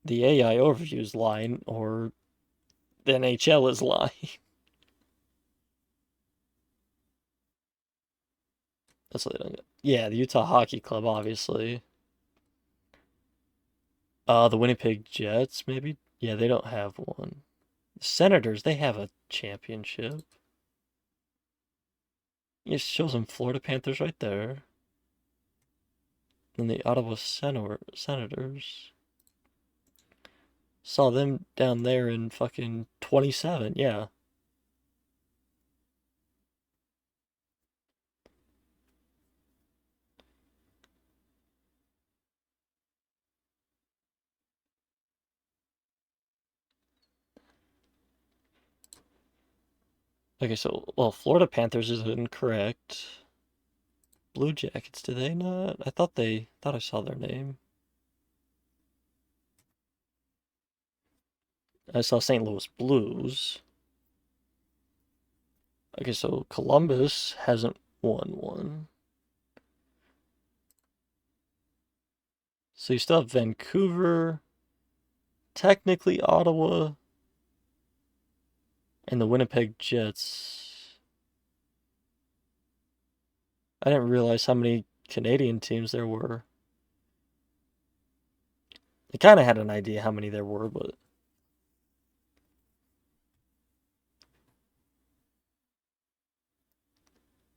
the AI overview is lying or the NHL is lying. That's what they don't get. Yeah, the Utah Hockey Club, obviously. The Winnipeg Jets, maybe? Yeah, they don't have one. The Senators, they have a championship. It shows them Florida Panthers right there. And the Ottawa Senators. Saw them down there in fucking 27, yeah. Okay, so, well, Florida Panthers is incorrect. Blue Jackets, do they not? I thought I saw their name. I saw St. Louis Blues. Okay, so Columbus hasn't won one. So you still have Vancouver, technically Ottawa, and the Winnipeg Jets. I didn't realize how many Canadian teams there were. I kind of had an idea how many there were, but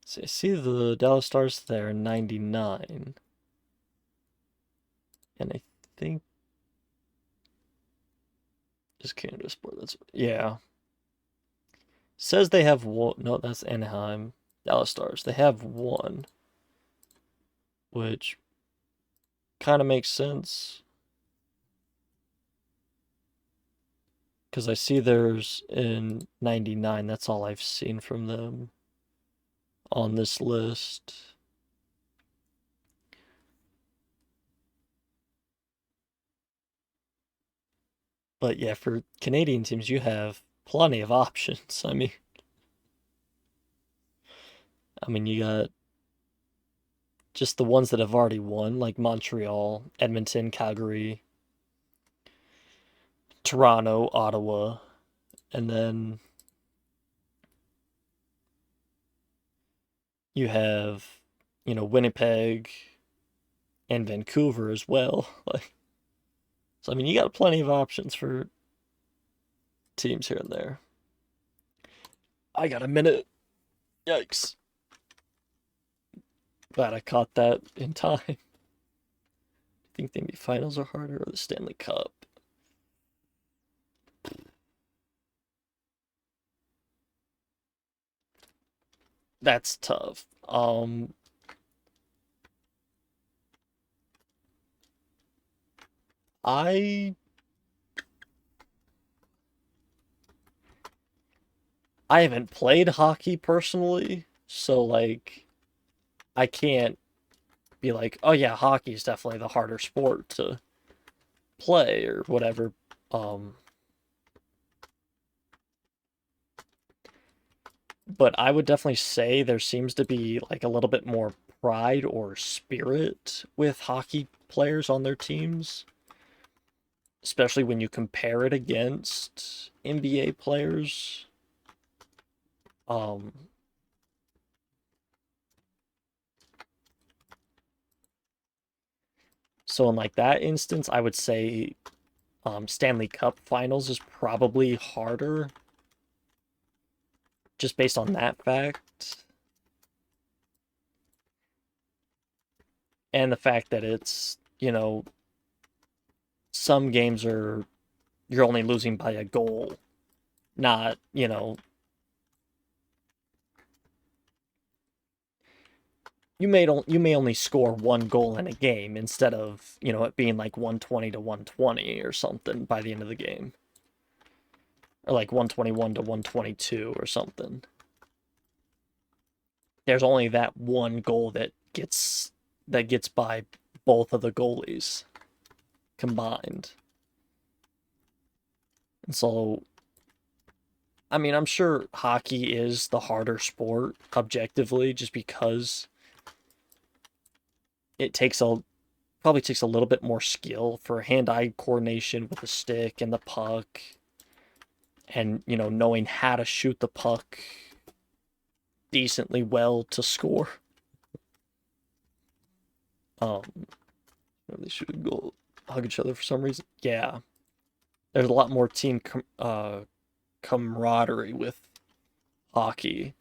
see, I see the Dallas Stars there in '99, and I think is Canada Sport. That's yeah. Says they have one. No, that's Anaheim. Dallas Stars. They have one, which kind of makes sense. Because I see there's in '99. That's all I've seen from them on this list. But yeah, for Canadian teams, you have plenty of options. I mean, you got just the ones that have already won, like Montreal, Edmonton, Calgary, Toronto, Ottawa, and then you have Winnipeg and Vancouver as well. Like, so I mean, you got plenty of options for teams here and there. I got a minute. Yikes. Glad I caught that in time. Do you think the NBA Finals are harder or the Stanley Cup? That's tough. I I haven't played hockey personally, so like I can't be like, oh yeah, hockey is definitely the harder sport to play or whatever. Um, but I would definitely say there seems to be like a little bit more pride or spirit with hockey players on their teams, especially when you compare it against NBA players. Um, so in like that instance, I would say Stanley Cup Finals is probably harder just based on that fact. And the fact that it's, some games are you're only losing by a goal, not, you may only score one goal in a game instead of, it being like 120 to 120 or something by the end of the game. Or like 121 to 122 or something. There's only that one goal that gets by both of the goalies combined. And so, I mean, I'm sure hockey is the harder sport objectively just because it probably takes a little bit more skill for hand-eye coordination with the stick and the puck and, knowing how to shoot the puck decently well to score. They should go hug each other for some reason. Yeah. There's a lot more team camaraderie with hockey.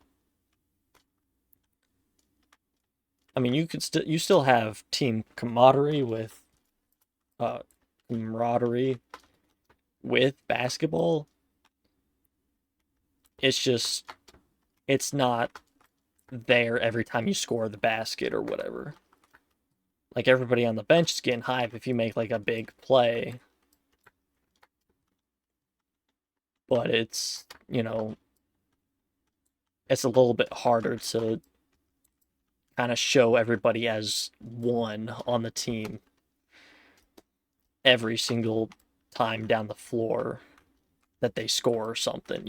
I mean, you still have team camaraderie with camaraderie with basketball. It's not there every time you score the basket or whatever. Like everybody on the bench is getting hype if you make like a big play. But it's a little bit harder to kind of show everybody as one on the team every single time down the floor that they score or something.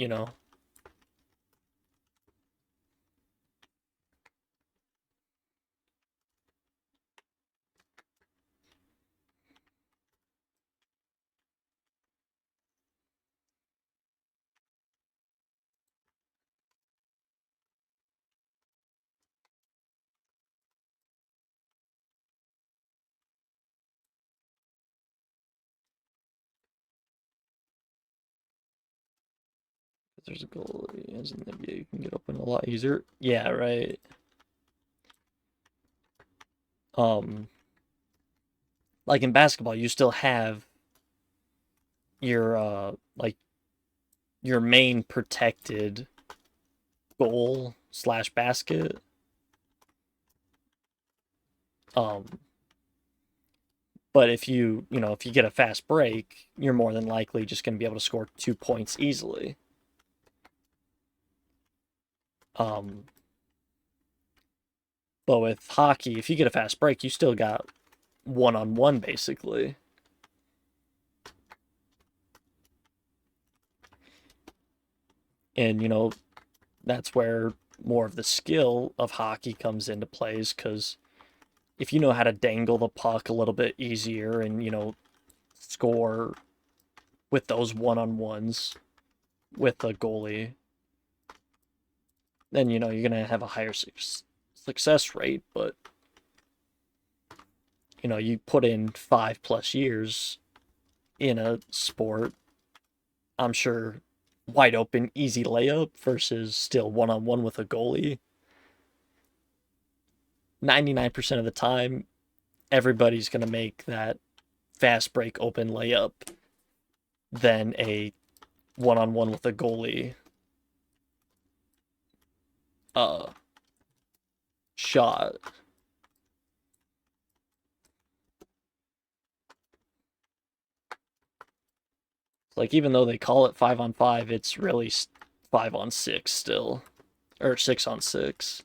If there's a goal as in the NBA, you can get open a lot easier. Yeah, right. Um, like in basketball, you still have your like your main protected goal slash basket. Um, but if if you get a fast break, you're more than likely just going to be able to score 2 points easily. Um, but with hockey, if you get a fast break, you still got one-on-one basically. And that's where more of the skill of hockey comes into plays because if you know how to dangle the puck a little bit easier and score with those one-on-ones with the goalie, then you're gonna have a higher success rate, but you know, you put in 5+ years in a sport, I'm sure wide open, easy layup versus still one-on-one with a goalie. 99% of the time, everybody's going to make that fast break open layup than a one-on-one with a goalie shot. Like, even though they call it 5-on-5, it's really 5-on-6 still, or 6-on-6.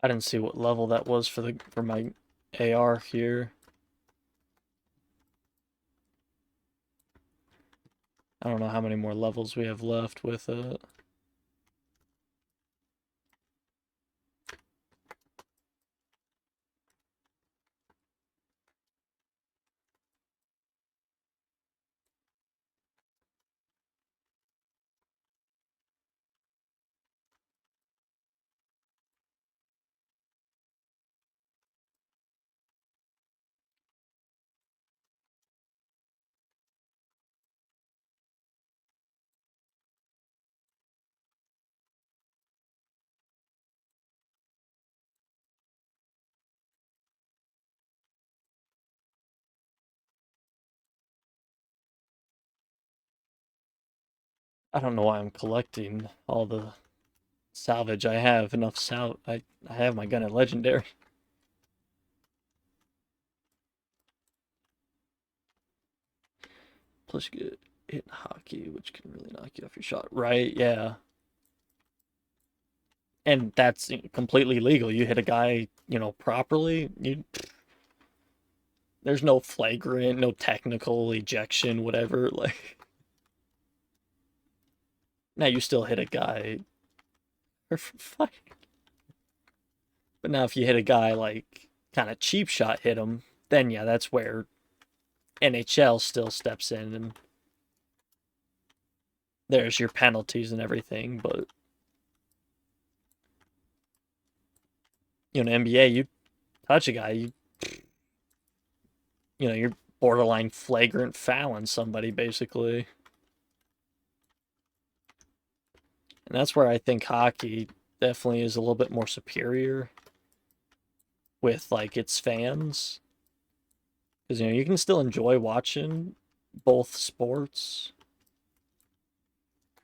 I didn't see what level that was for my AR here. I don't know how many more levels we have left with it. I don't know why I'm collecting all the salvage. I have enough I have my gun at legendary. Plus you get hit in hockey, which can really knock you off your shot. Right, yeah. And that's completely legal. You hit a guy, you know, properly, there's no flagrant, no technical ejection, whatever. Like, now you still hit a guy for fine. But now if you hit a guy like kind of cheap shot hit him, then yeah, that's where NHL still steps in and there's your penalties and everything. But you know, in NBA, you touch a guy, you know, you're borderline flagrant fouling somebody basically. And that's where I think hockey definitely is a little bit more superior with like its fans. Because you know, you can still enjoy watching both sports,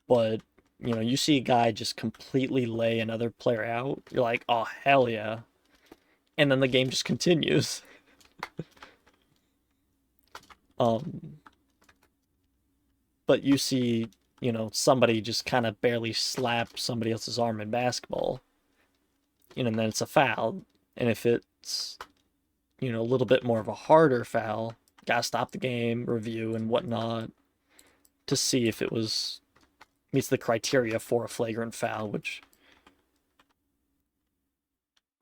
but you know, you see a guy just completely lay another player out, you're like, oh hell yeah. And then the game just continues. um but you see, you know, somebody just kind of barely slap somebody else's arm in basketball, you know, and then it's a foul. And if it's, you know, a little bit more of a harder foul, gotta stop the game, review and whatnot to see if it was meets the criteria for a flagrant foul, which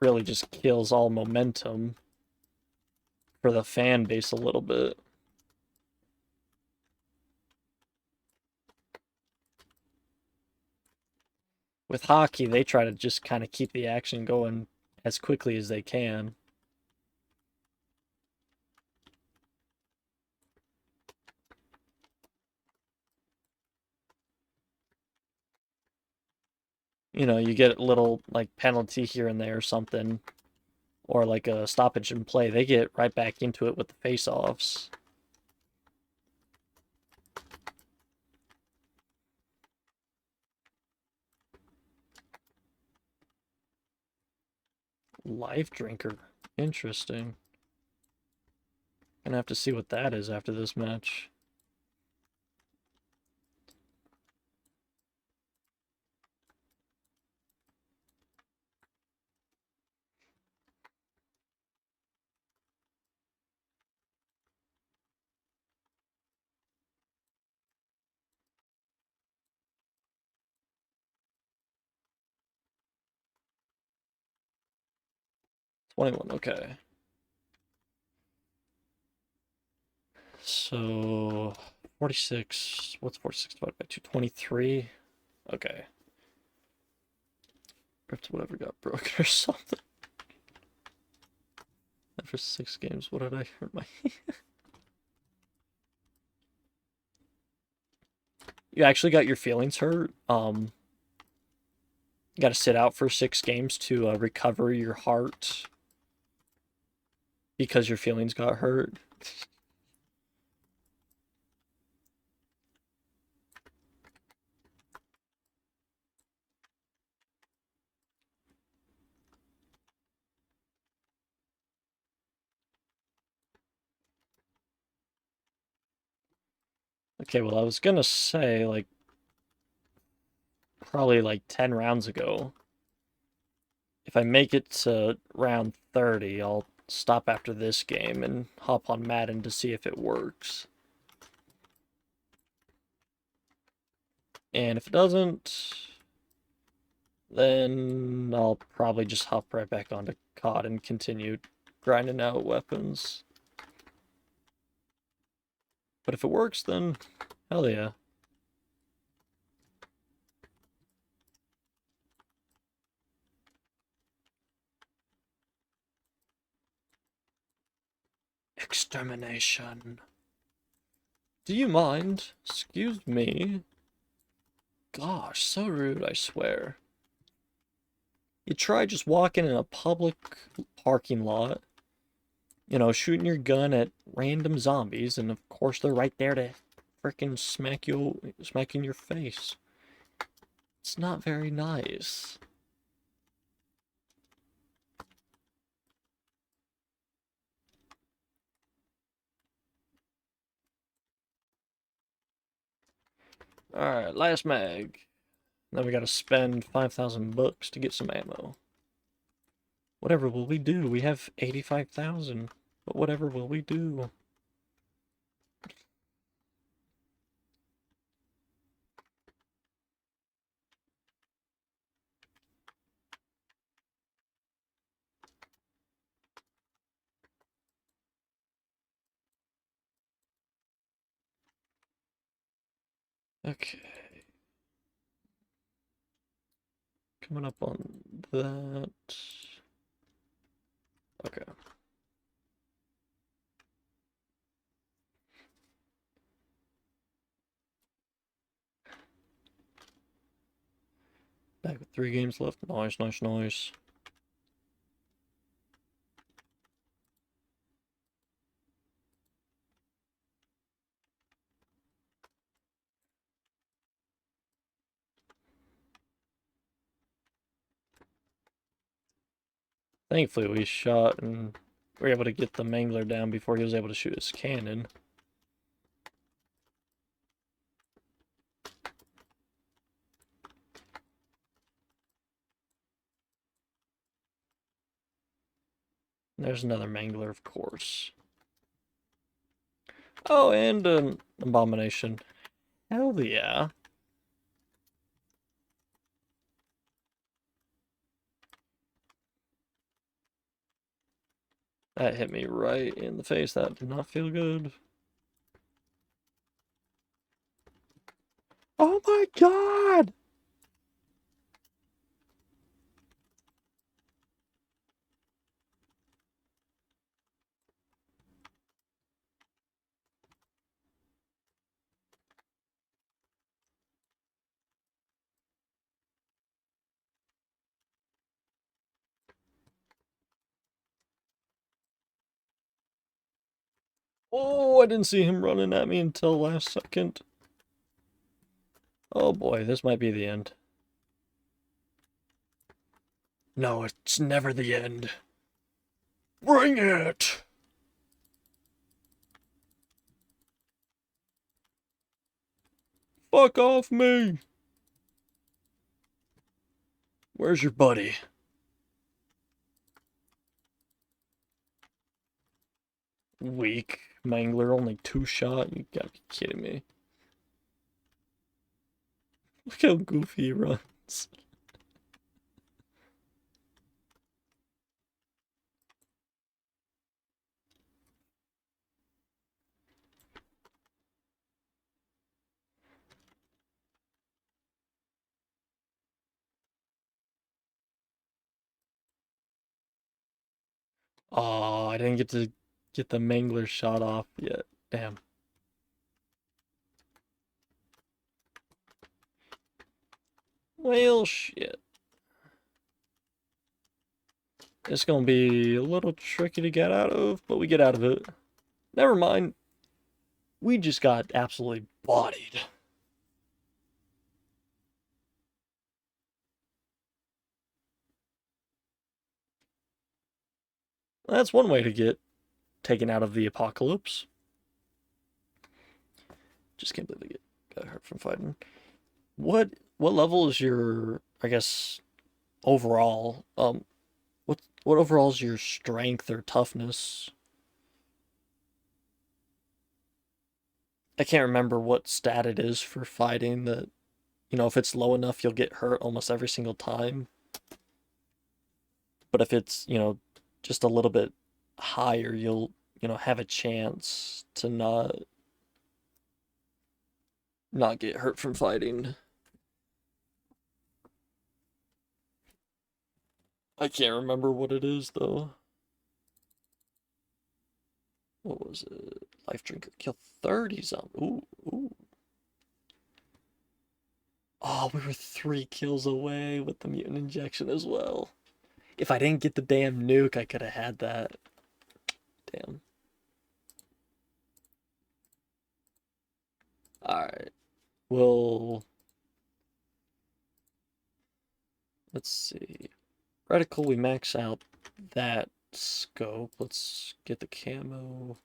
really just kills all momentum for the fan base a little bit. With hockey, they try to just kind of keep the action going as quickly as they can. You know, you get a little like penalty here and there or something, or like a stoppage in play, they get right back into it with the face-offs. Life drinker. Interesting. Gonna have to see what that is after this match. 21, okay. So 46, what's 46 divided by 2? 23? Okay. Ripped whatever got broken or something. After 6 games, what did I hurt my... You actually got your feelings hurt. You got to sit out for 6 games to recover your heart because your feelings got hurt. Okay, well, I was gonna say, like, probably like 10 rounds ago, if I make it to round 30, I'll stop after this game and hop on Madden to see if it works. And if it doesn't, then I'll probably just hop right back onto COD and continue grinding out weapons. But if it works, then hell yeah. Extermination. Do you mind? Excuse me. Gosh, so rude, I swear. You try just walking in a public parking lot, you know, shooting your gun at random zombies, and of course they're right there to frickin' smack in your face. It's not very nice. Alright, last mag. Then we gotta spend 5,000 bucks to get some ammo. Whatever will we do? We have 85,000. But whatever will we do? Okay. Coming up on that. Okay. Back with 3 games left. Nice, nice, nice. Thankfully, we shot and were able to get the Mangler down before he was able to shoot his cannon. There's another Mangler, of course. Oh, and an Abomination. Hell yeah. That hit me right in the face. That did not feel good. Oh my god! Oh, I didn't see him running at me until last second. Oh boy, this might be the end. No, it's never the end. Bring it! Fuck off me! Where's your buddy? Weak. Mangler, only 2 shot? You gotta be kidding me. Look how goofy he runs. Oh, I didn't get to get the Mangler shot off yet. Damn. Well, shit. It's gonna be a little tricky to get out of, but we get out of it. Never mind. We just got absolutely bodied. That's one way to get taken out of the apocalypse. Just can't believe they got hurt from fighting. What level is your, I guess, overall? What overall is your strength or toughness? I can't remember what stat it is for fighting that, if it's low enough, you'll get hurt almost every single time. But if it's, just a little bit higher, you'll, have a chance to not get hurt from fighting. I can't remember what it is though. What was it? Life drinker kill 30 zombies. Ooh. Oh, we were 3 kills away with the mutant injection as well. If I didn't get the damn nuke, I could have had that. Damn. Alright. Well, let's see. Reticle, we max out that scope. Let's get the camo.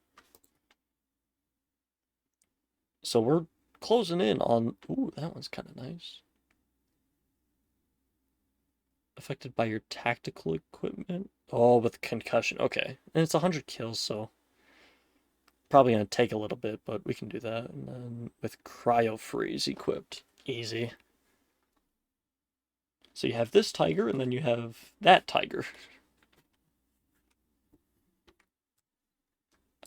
So we're closing in on... Ooh, that one's kind of nice. Affected by your tactical equipment. Oh, with concussion. Okay. And it's 100 kills, so probably going to take a little bit, but we can do that. And then with cryo freeze equipped. Easy. So you have this tiger, and then you have that tiger.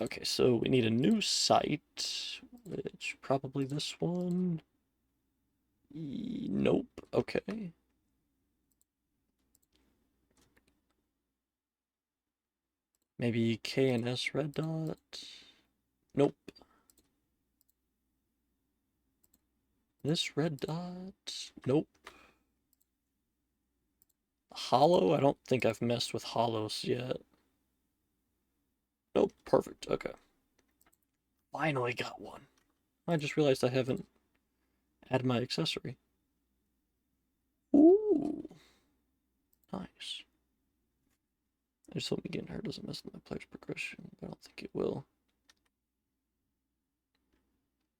Okay, so we need a new site, which probably this one. Nope. Okay. Maybe KNS red dot. Nope. This red dot. Nope. Hollow? I don't think I've messed with hollows yet. Nope. Perfect. Okay. Finally got one. I just realized I haven't added my accessory. Ooh. Nice. I just hope me getting hurt doesn't mess with my player's progression, but I don't think it will.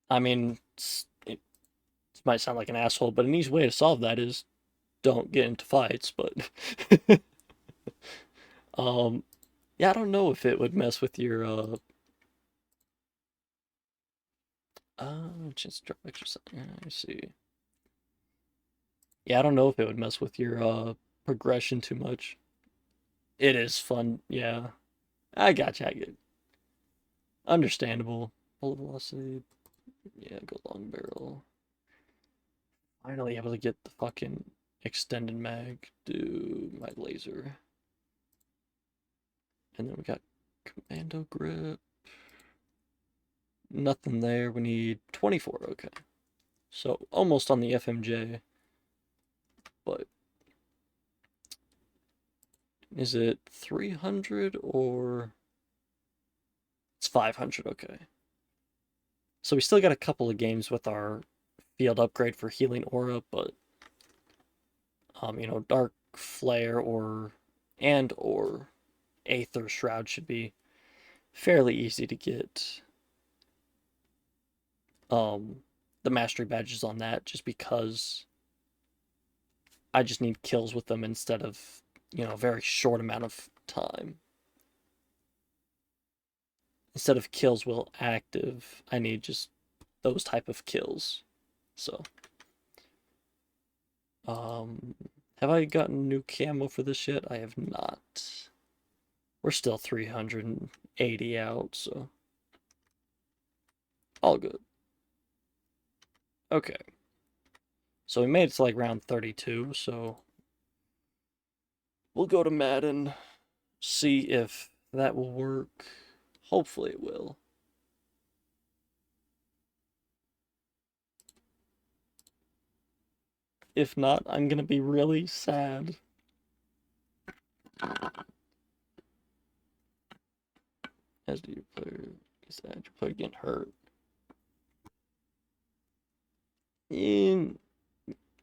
I mean, it might sound like an asshole, but an easy way to solve that is don't get into fights, but yeah, I don't know if it would mess with your chance to drop extra. Yeah, I see. Yeah, I don't know if it would mess with your progression too much. It is fun, yeah. I gotcha, I get understandable. Bullet velocity, yeah, go long barrel. Finally able to get the fucking extended mag, do my laser. And then we got commando grip. Nothing there. We need 24. Okay. So almost on the FMJ. But is it 300 or it's 500? Okay. So we still got a couple of games with our field upgrade for healing aura, but dark flare or aether shroud should be fairly easy to get the mastery badges on that, just because I just need kills with them instead of, a very short amount of time. Instead of kills will active, I need just those type of kills. So, have I gotten new camo for this yet? I have not. We're still 380 out, so all good. Okay. So we made it to like round 32, so we'll go to Madden, see if that will work. Hopefully it will. If not, I'm gonna be really sad. As do your player, sad your player getting hurt.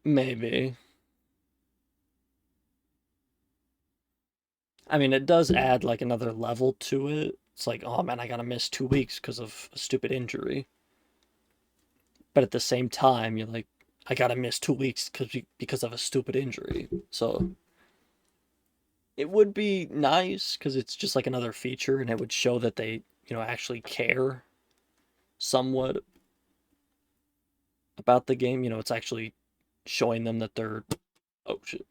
Maybe. I mean, it does add like another level to it. It's like, oh man, I gotta miss 2 weeks because of a stupid injury. But at the same time, you're like, I gotta miss 2 weeks because of a stupid injury. So it would be nice because it's just like another feature, and it would show that they, actually care somewhat about the game. It's actually showing them that they're, oh shit,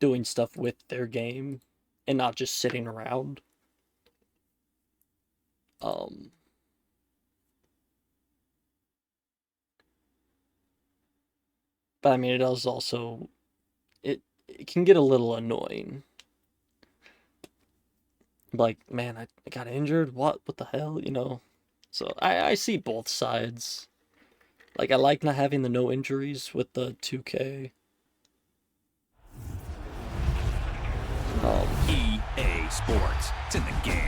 doing stuff with their game and not just sitting around. Um, but I mean, it does also it can get a little annoying. Like, man, I got injured. What the hell, So I see both sides. Like, I like not having the no injuries with the 2K. EA Sports. It's in the game.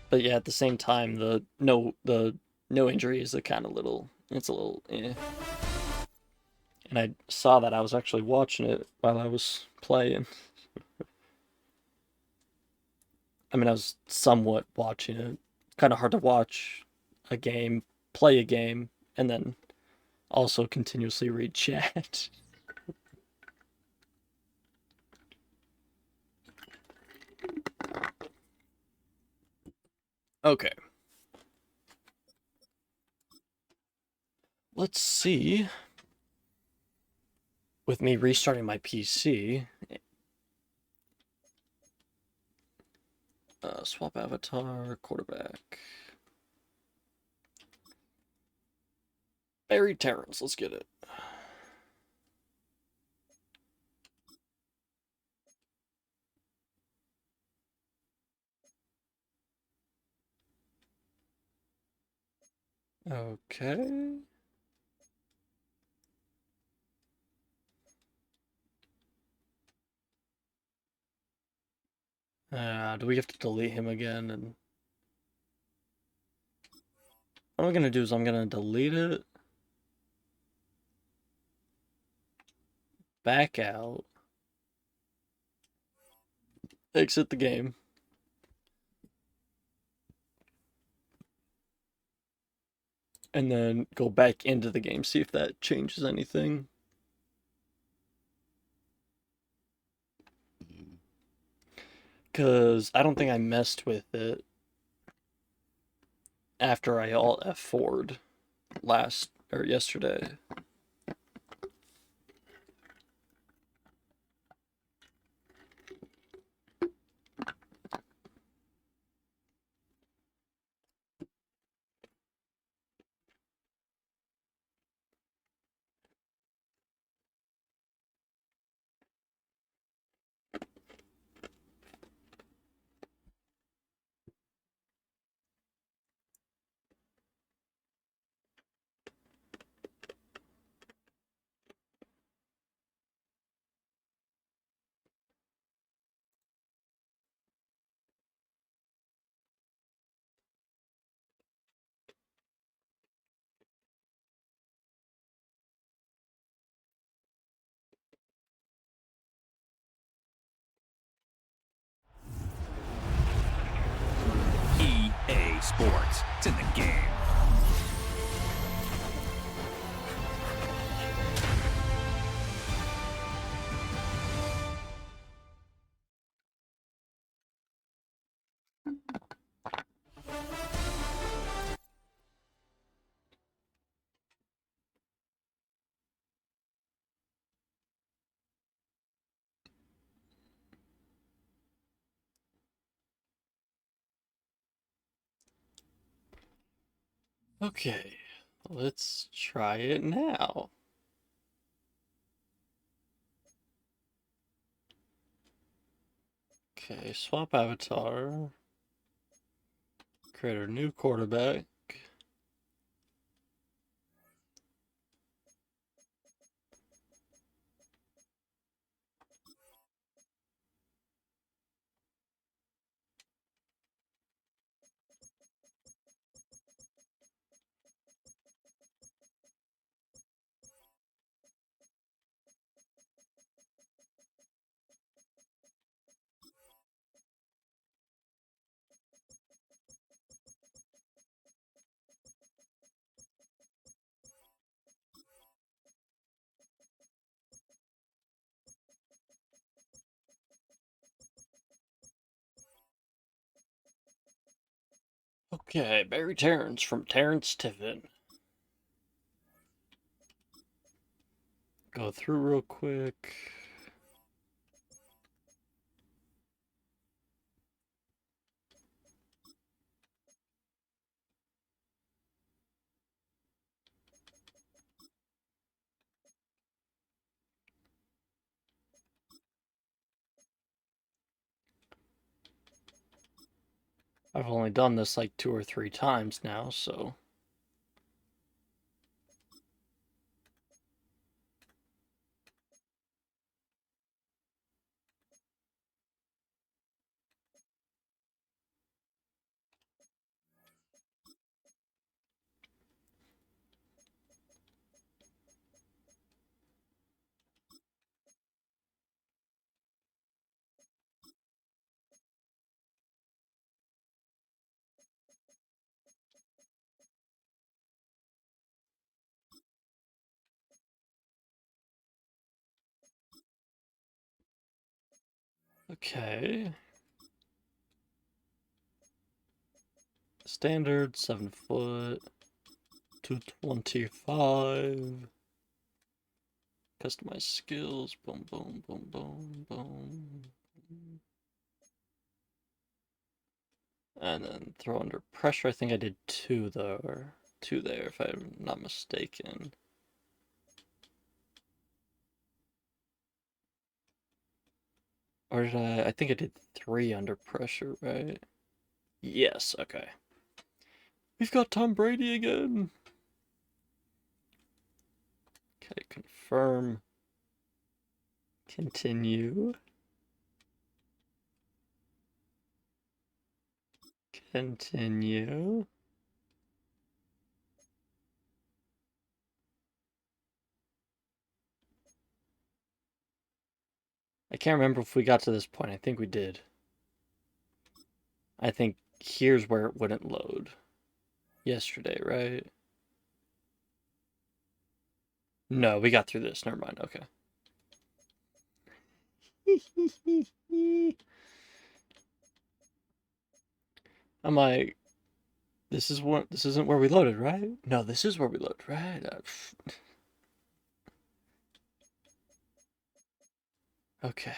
But yeah, at the same time, the no injury is a kind of little. It's a little eh. And I saw that I was actually watching it while I was playing. I mean, I was somewhat watching it. Kind of hard to watch a game, play a game, and then also continuously read chat. Okay. Let's see. With me restarting my PC, swap avatar, quarterback. Barry Terrence, let's get it. Okay. Do we have to delete him again? And what I'm gonna do is I'm gonna delete it, back out, exit the game, and then go back into the game, see if that changes anything. Because I don't think I messed with it after I alt F4'd yesterday. EA Sports. It's in the game. Okay, let's try it now. Okay, swap avatar. Create a new quarterback. Okay, Barry Terrence from Terrence Tiffin. Go through real quick. I've only done this like 2 or 3 times now, so. Okay. Standard, 7 foot, 225. Customize skills, boom, boom, boom, boom, boom. And then throw under pressure. I think I did 2 though, or 2 there if I'm not mistaken. Or did I think I did 3 under pressure, right? Yes, okay. We've got Tom Brady again. Okay, confirm. Continue. Continue. I can't remember if we got to this point. I think we did. I think here's where it wouldn't load. Yesterday, right? No, we got through this. Never mind. Okay. I'm like, this isn't where we loaded, right? No, this is where we loaded, right? Okay.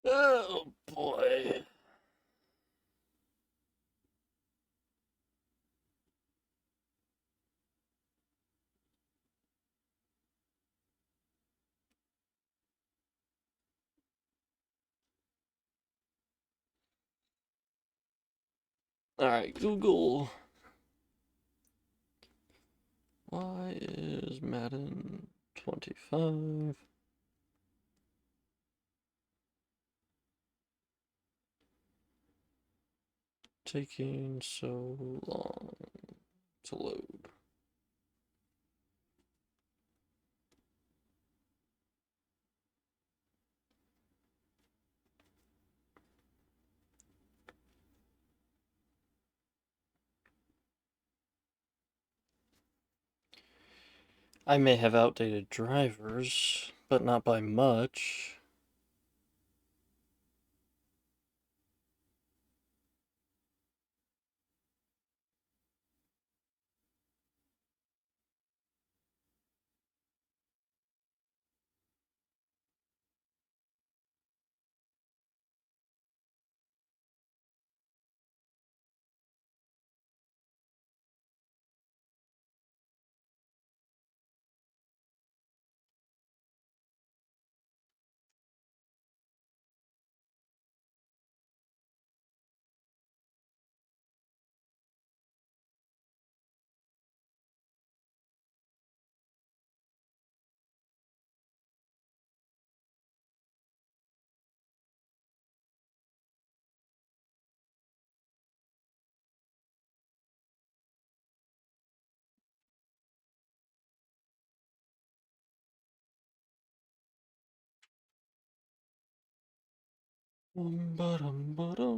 Oh boy. All right, Google. Why is Madden 25 taking so long to load? I may have outdated drivers, but not by much. Ba-dum.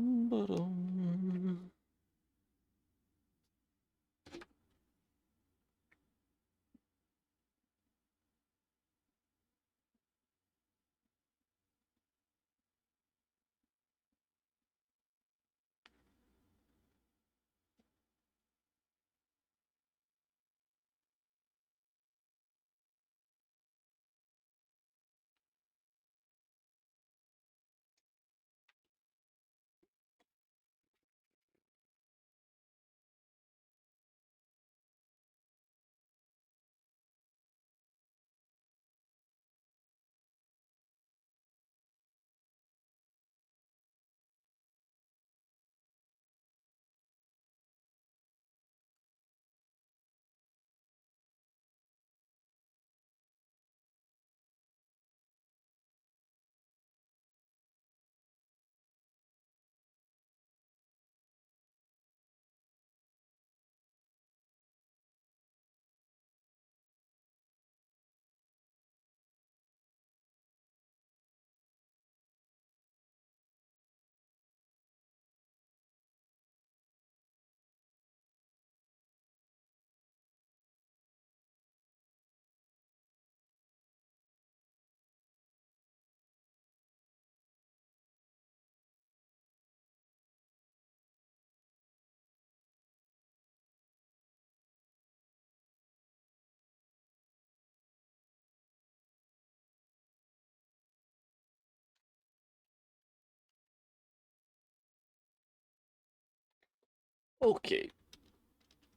Okay.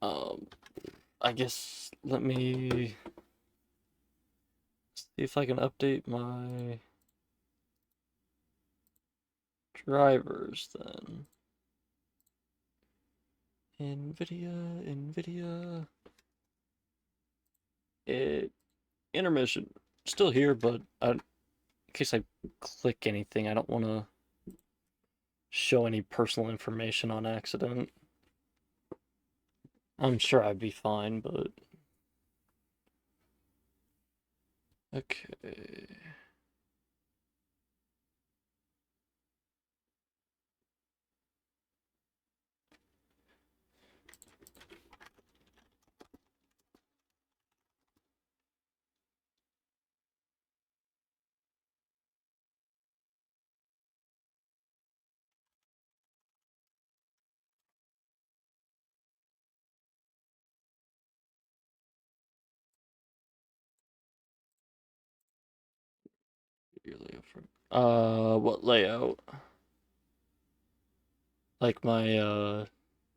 Um, I guess let me see if I can update my drivers then. NVIDIA. Intermission. Still here, but in case I click anything, I don't want to show any personal information on accident. I'm sure I'd be fine, but... Okay. What layout? Like my,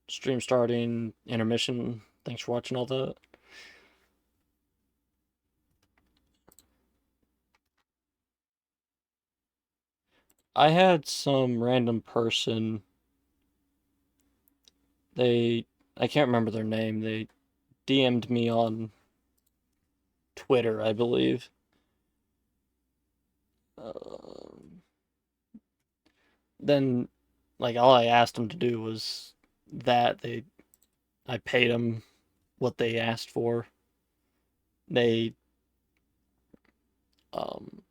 stream starting, intermission. Thanks for watching all that. I had some random person, I can't remember their name, they DM'd me on Twitter, I believe. Um, then, like, all I asked them to do was that I paid them what they asked for. They, um,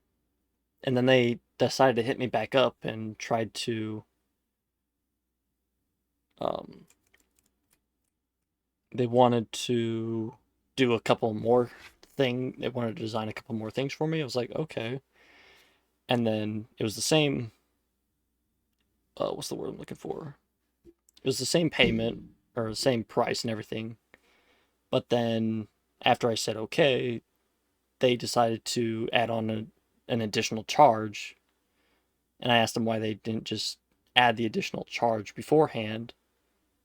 and then they decided to hit me back up and tried to, um, they wanted to do a couple more thing. They wanted to design a couple more things for me. I was like, okay. And then it was the same. What's the word I'm looking for? It was the same payment or the same price and everything. But then after I said okay, they decided to add on an additional charge. And I asked them why they didn't just add the additional charge beforehand.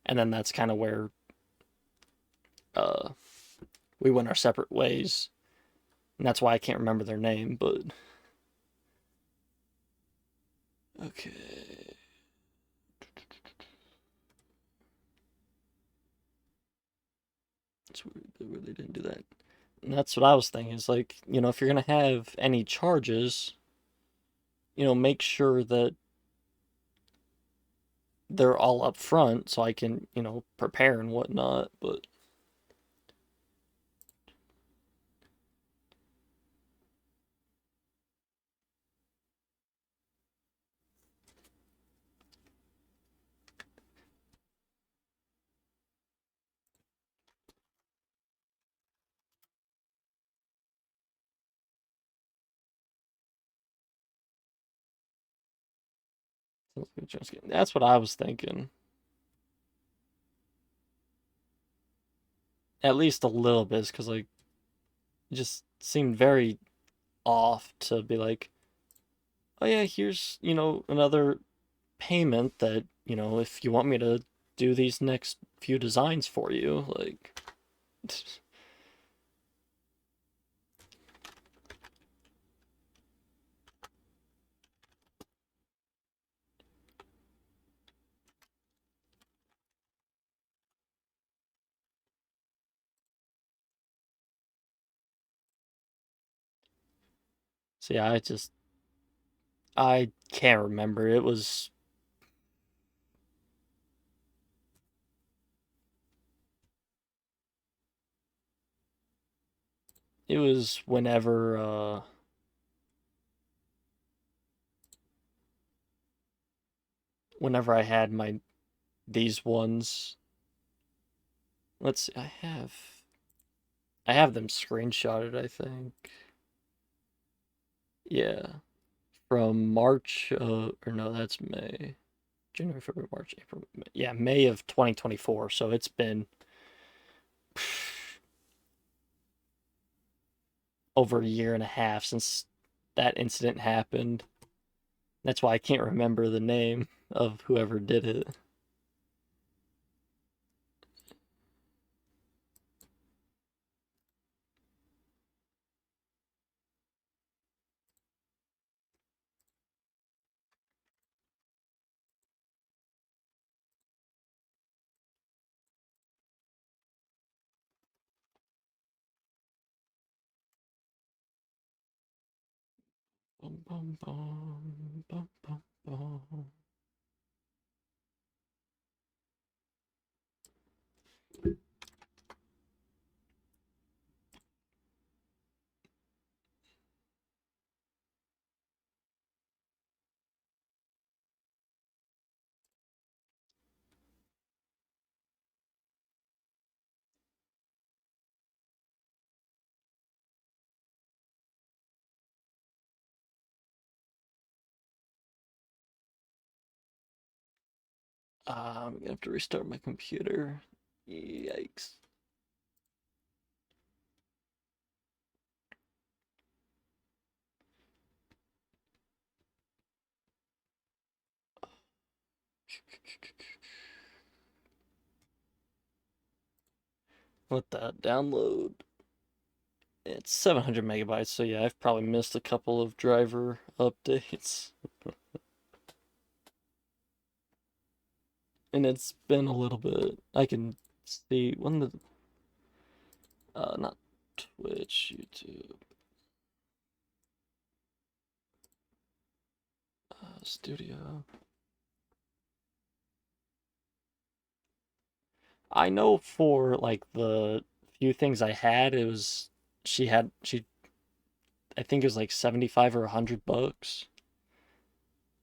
And then that's kind of where we went our separate ways. And that's why I can't remember their name, but okay. It's weird they really didn't do that. And that's what I was thinking. Is like, if you're gonna have any charges, make sure that they're all up front so I can, prepare and whatnot. But that's what I was thinking. At least a little bit, because like it just seemed very off to be like, oh yeah, here's another payment that if you want me to do these next few designs for you, like. So yeah, I can't remember. It was whenever I had these ones. Let's see, I have them screenshotted, I think. Yeah. From March, or no, that's May. January, February, March, April, May. Yeah, May of 2024. So it's been over a year and a half since that incident happened. That's why I can't remember the name of whoever did it. Bum, bum, bum, bum, bum, bum. I'm gonna have to restart my computer. Yikes. Let that download. It's 700 megabytes, so yeah, I've probably missed a couple of driver updates. And it's been a little bit. I can see when not Twitch, YouTube, Studio. I know for like the few things I had, it was she I think it was like 75 or $100,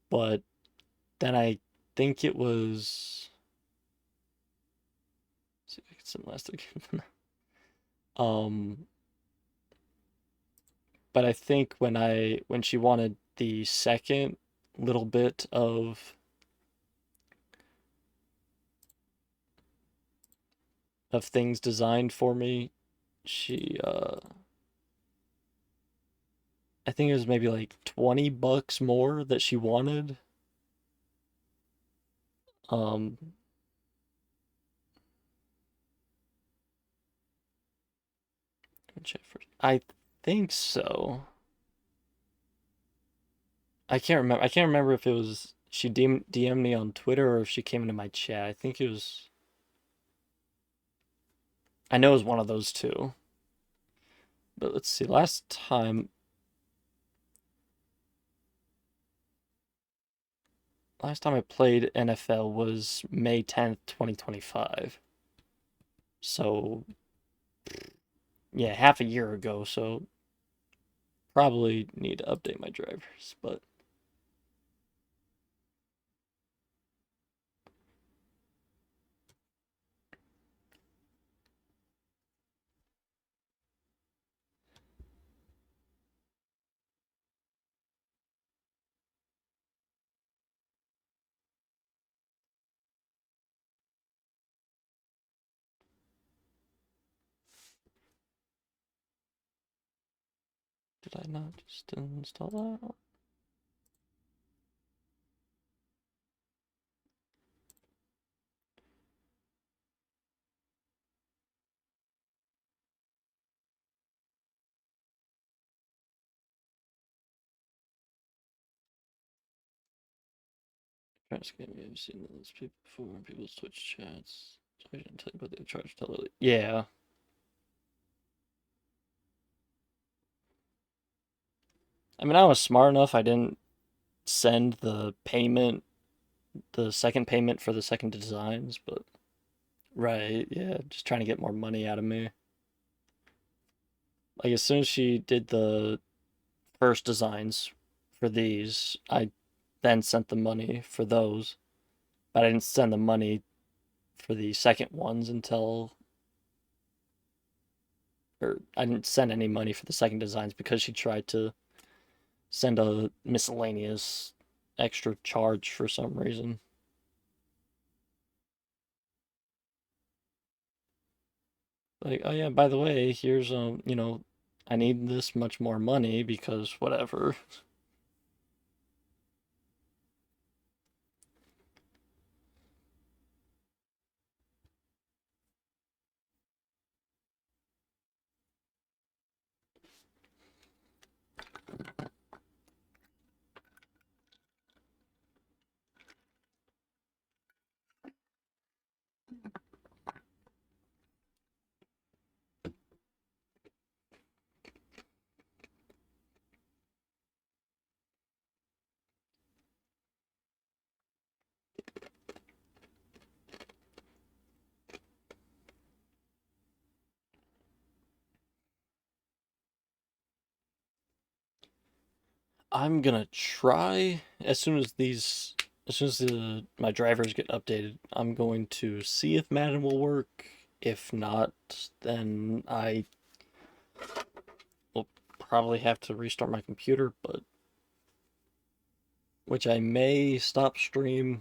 but then I think it was. Let's see if I can get some last um but I think when she wanted the second little bit of things designed for me, she I think it was maybe like $20 more that she wanted. Um, let me check first. I think so. I can't remember if it was she DM'd me on Twitter or if she came into my chat. I think it was. I know it was one of those two. But let's see. Last time I played NFL was May 10th, 2025. So yeah, half a year ago. So probably need to update my drivers, but. Did I not just install that? Trash game, I've seen those people before in people's Twitch chats. So I didn't tell you about the charge totally. Yeah. I mean, I was smart enough. I didn't send the second payment for the second designs, but right, yeah, just trying to get more money out of me. Like as soon as she did the first designs for these, I then sent the money for those, but I didn't send the money for the second ones until, or I didn't send any money for the second designs because she tried to send a miscellaneous extra charge for some reason. Like, oh yeah, by the way, here's I need this much more money because whatever. I'm gonna try as soon as my drivers get updated, I'm going to see if Madden will work. If not, then I will probably have to restart my computer, but which I may stop stream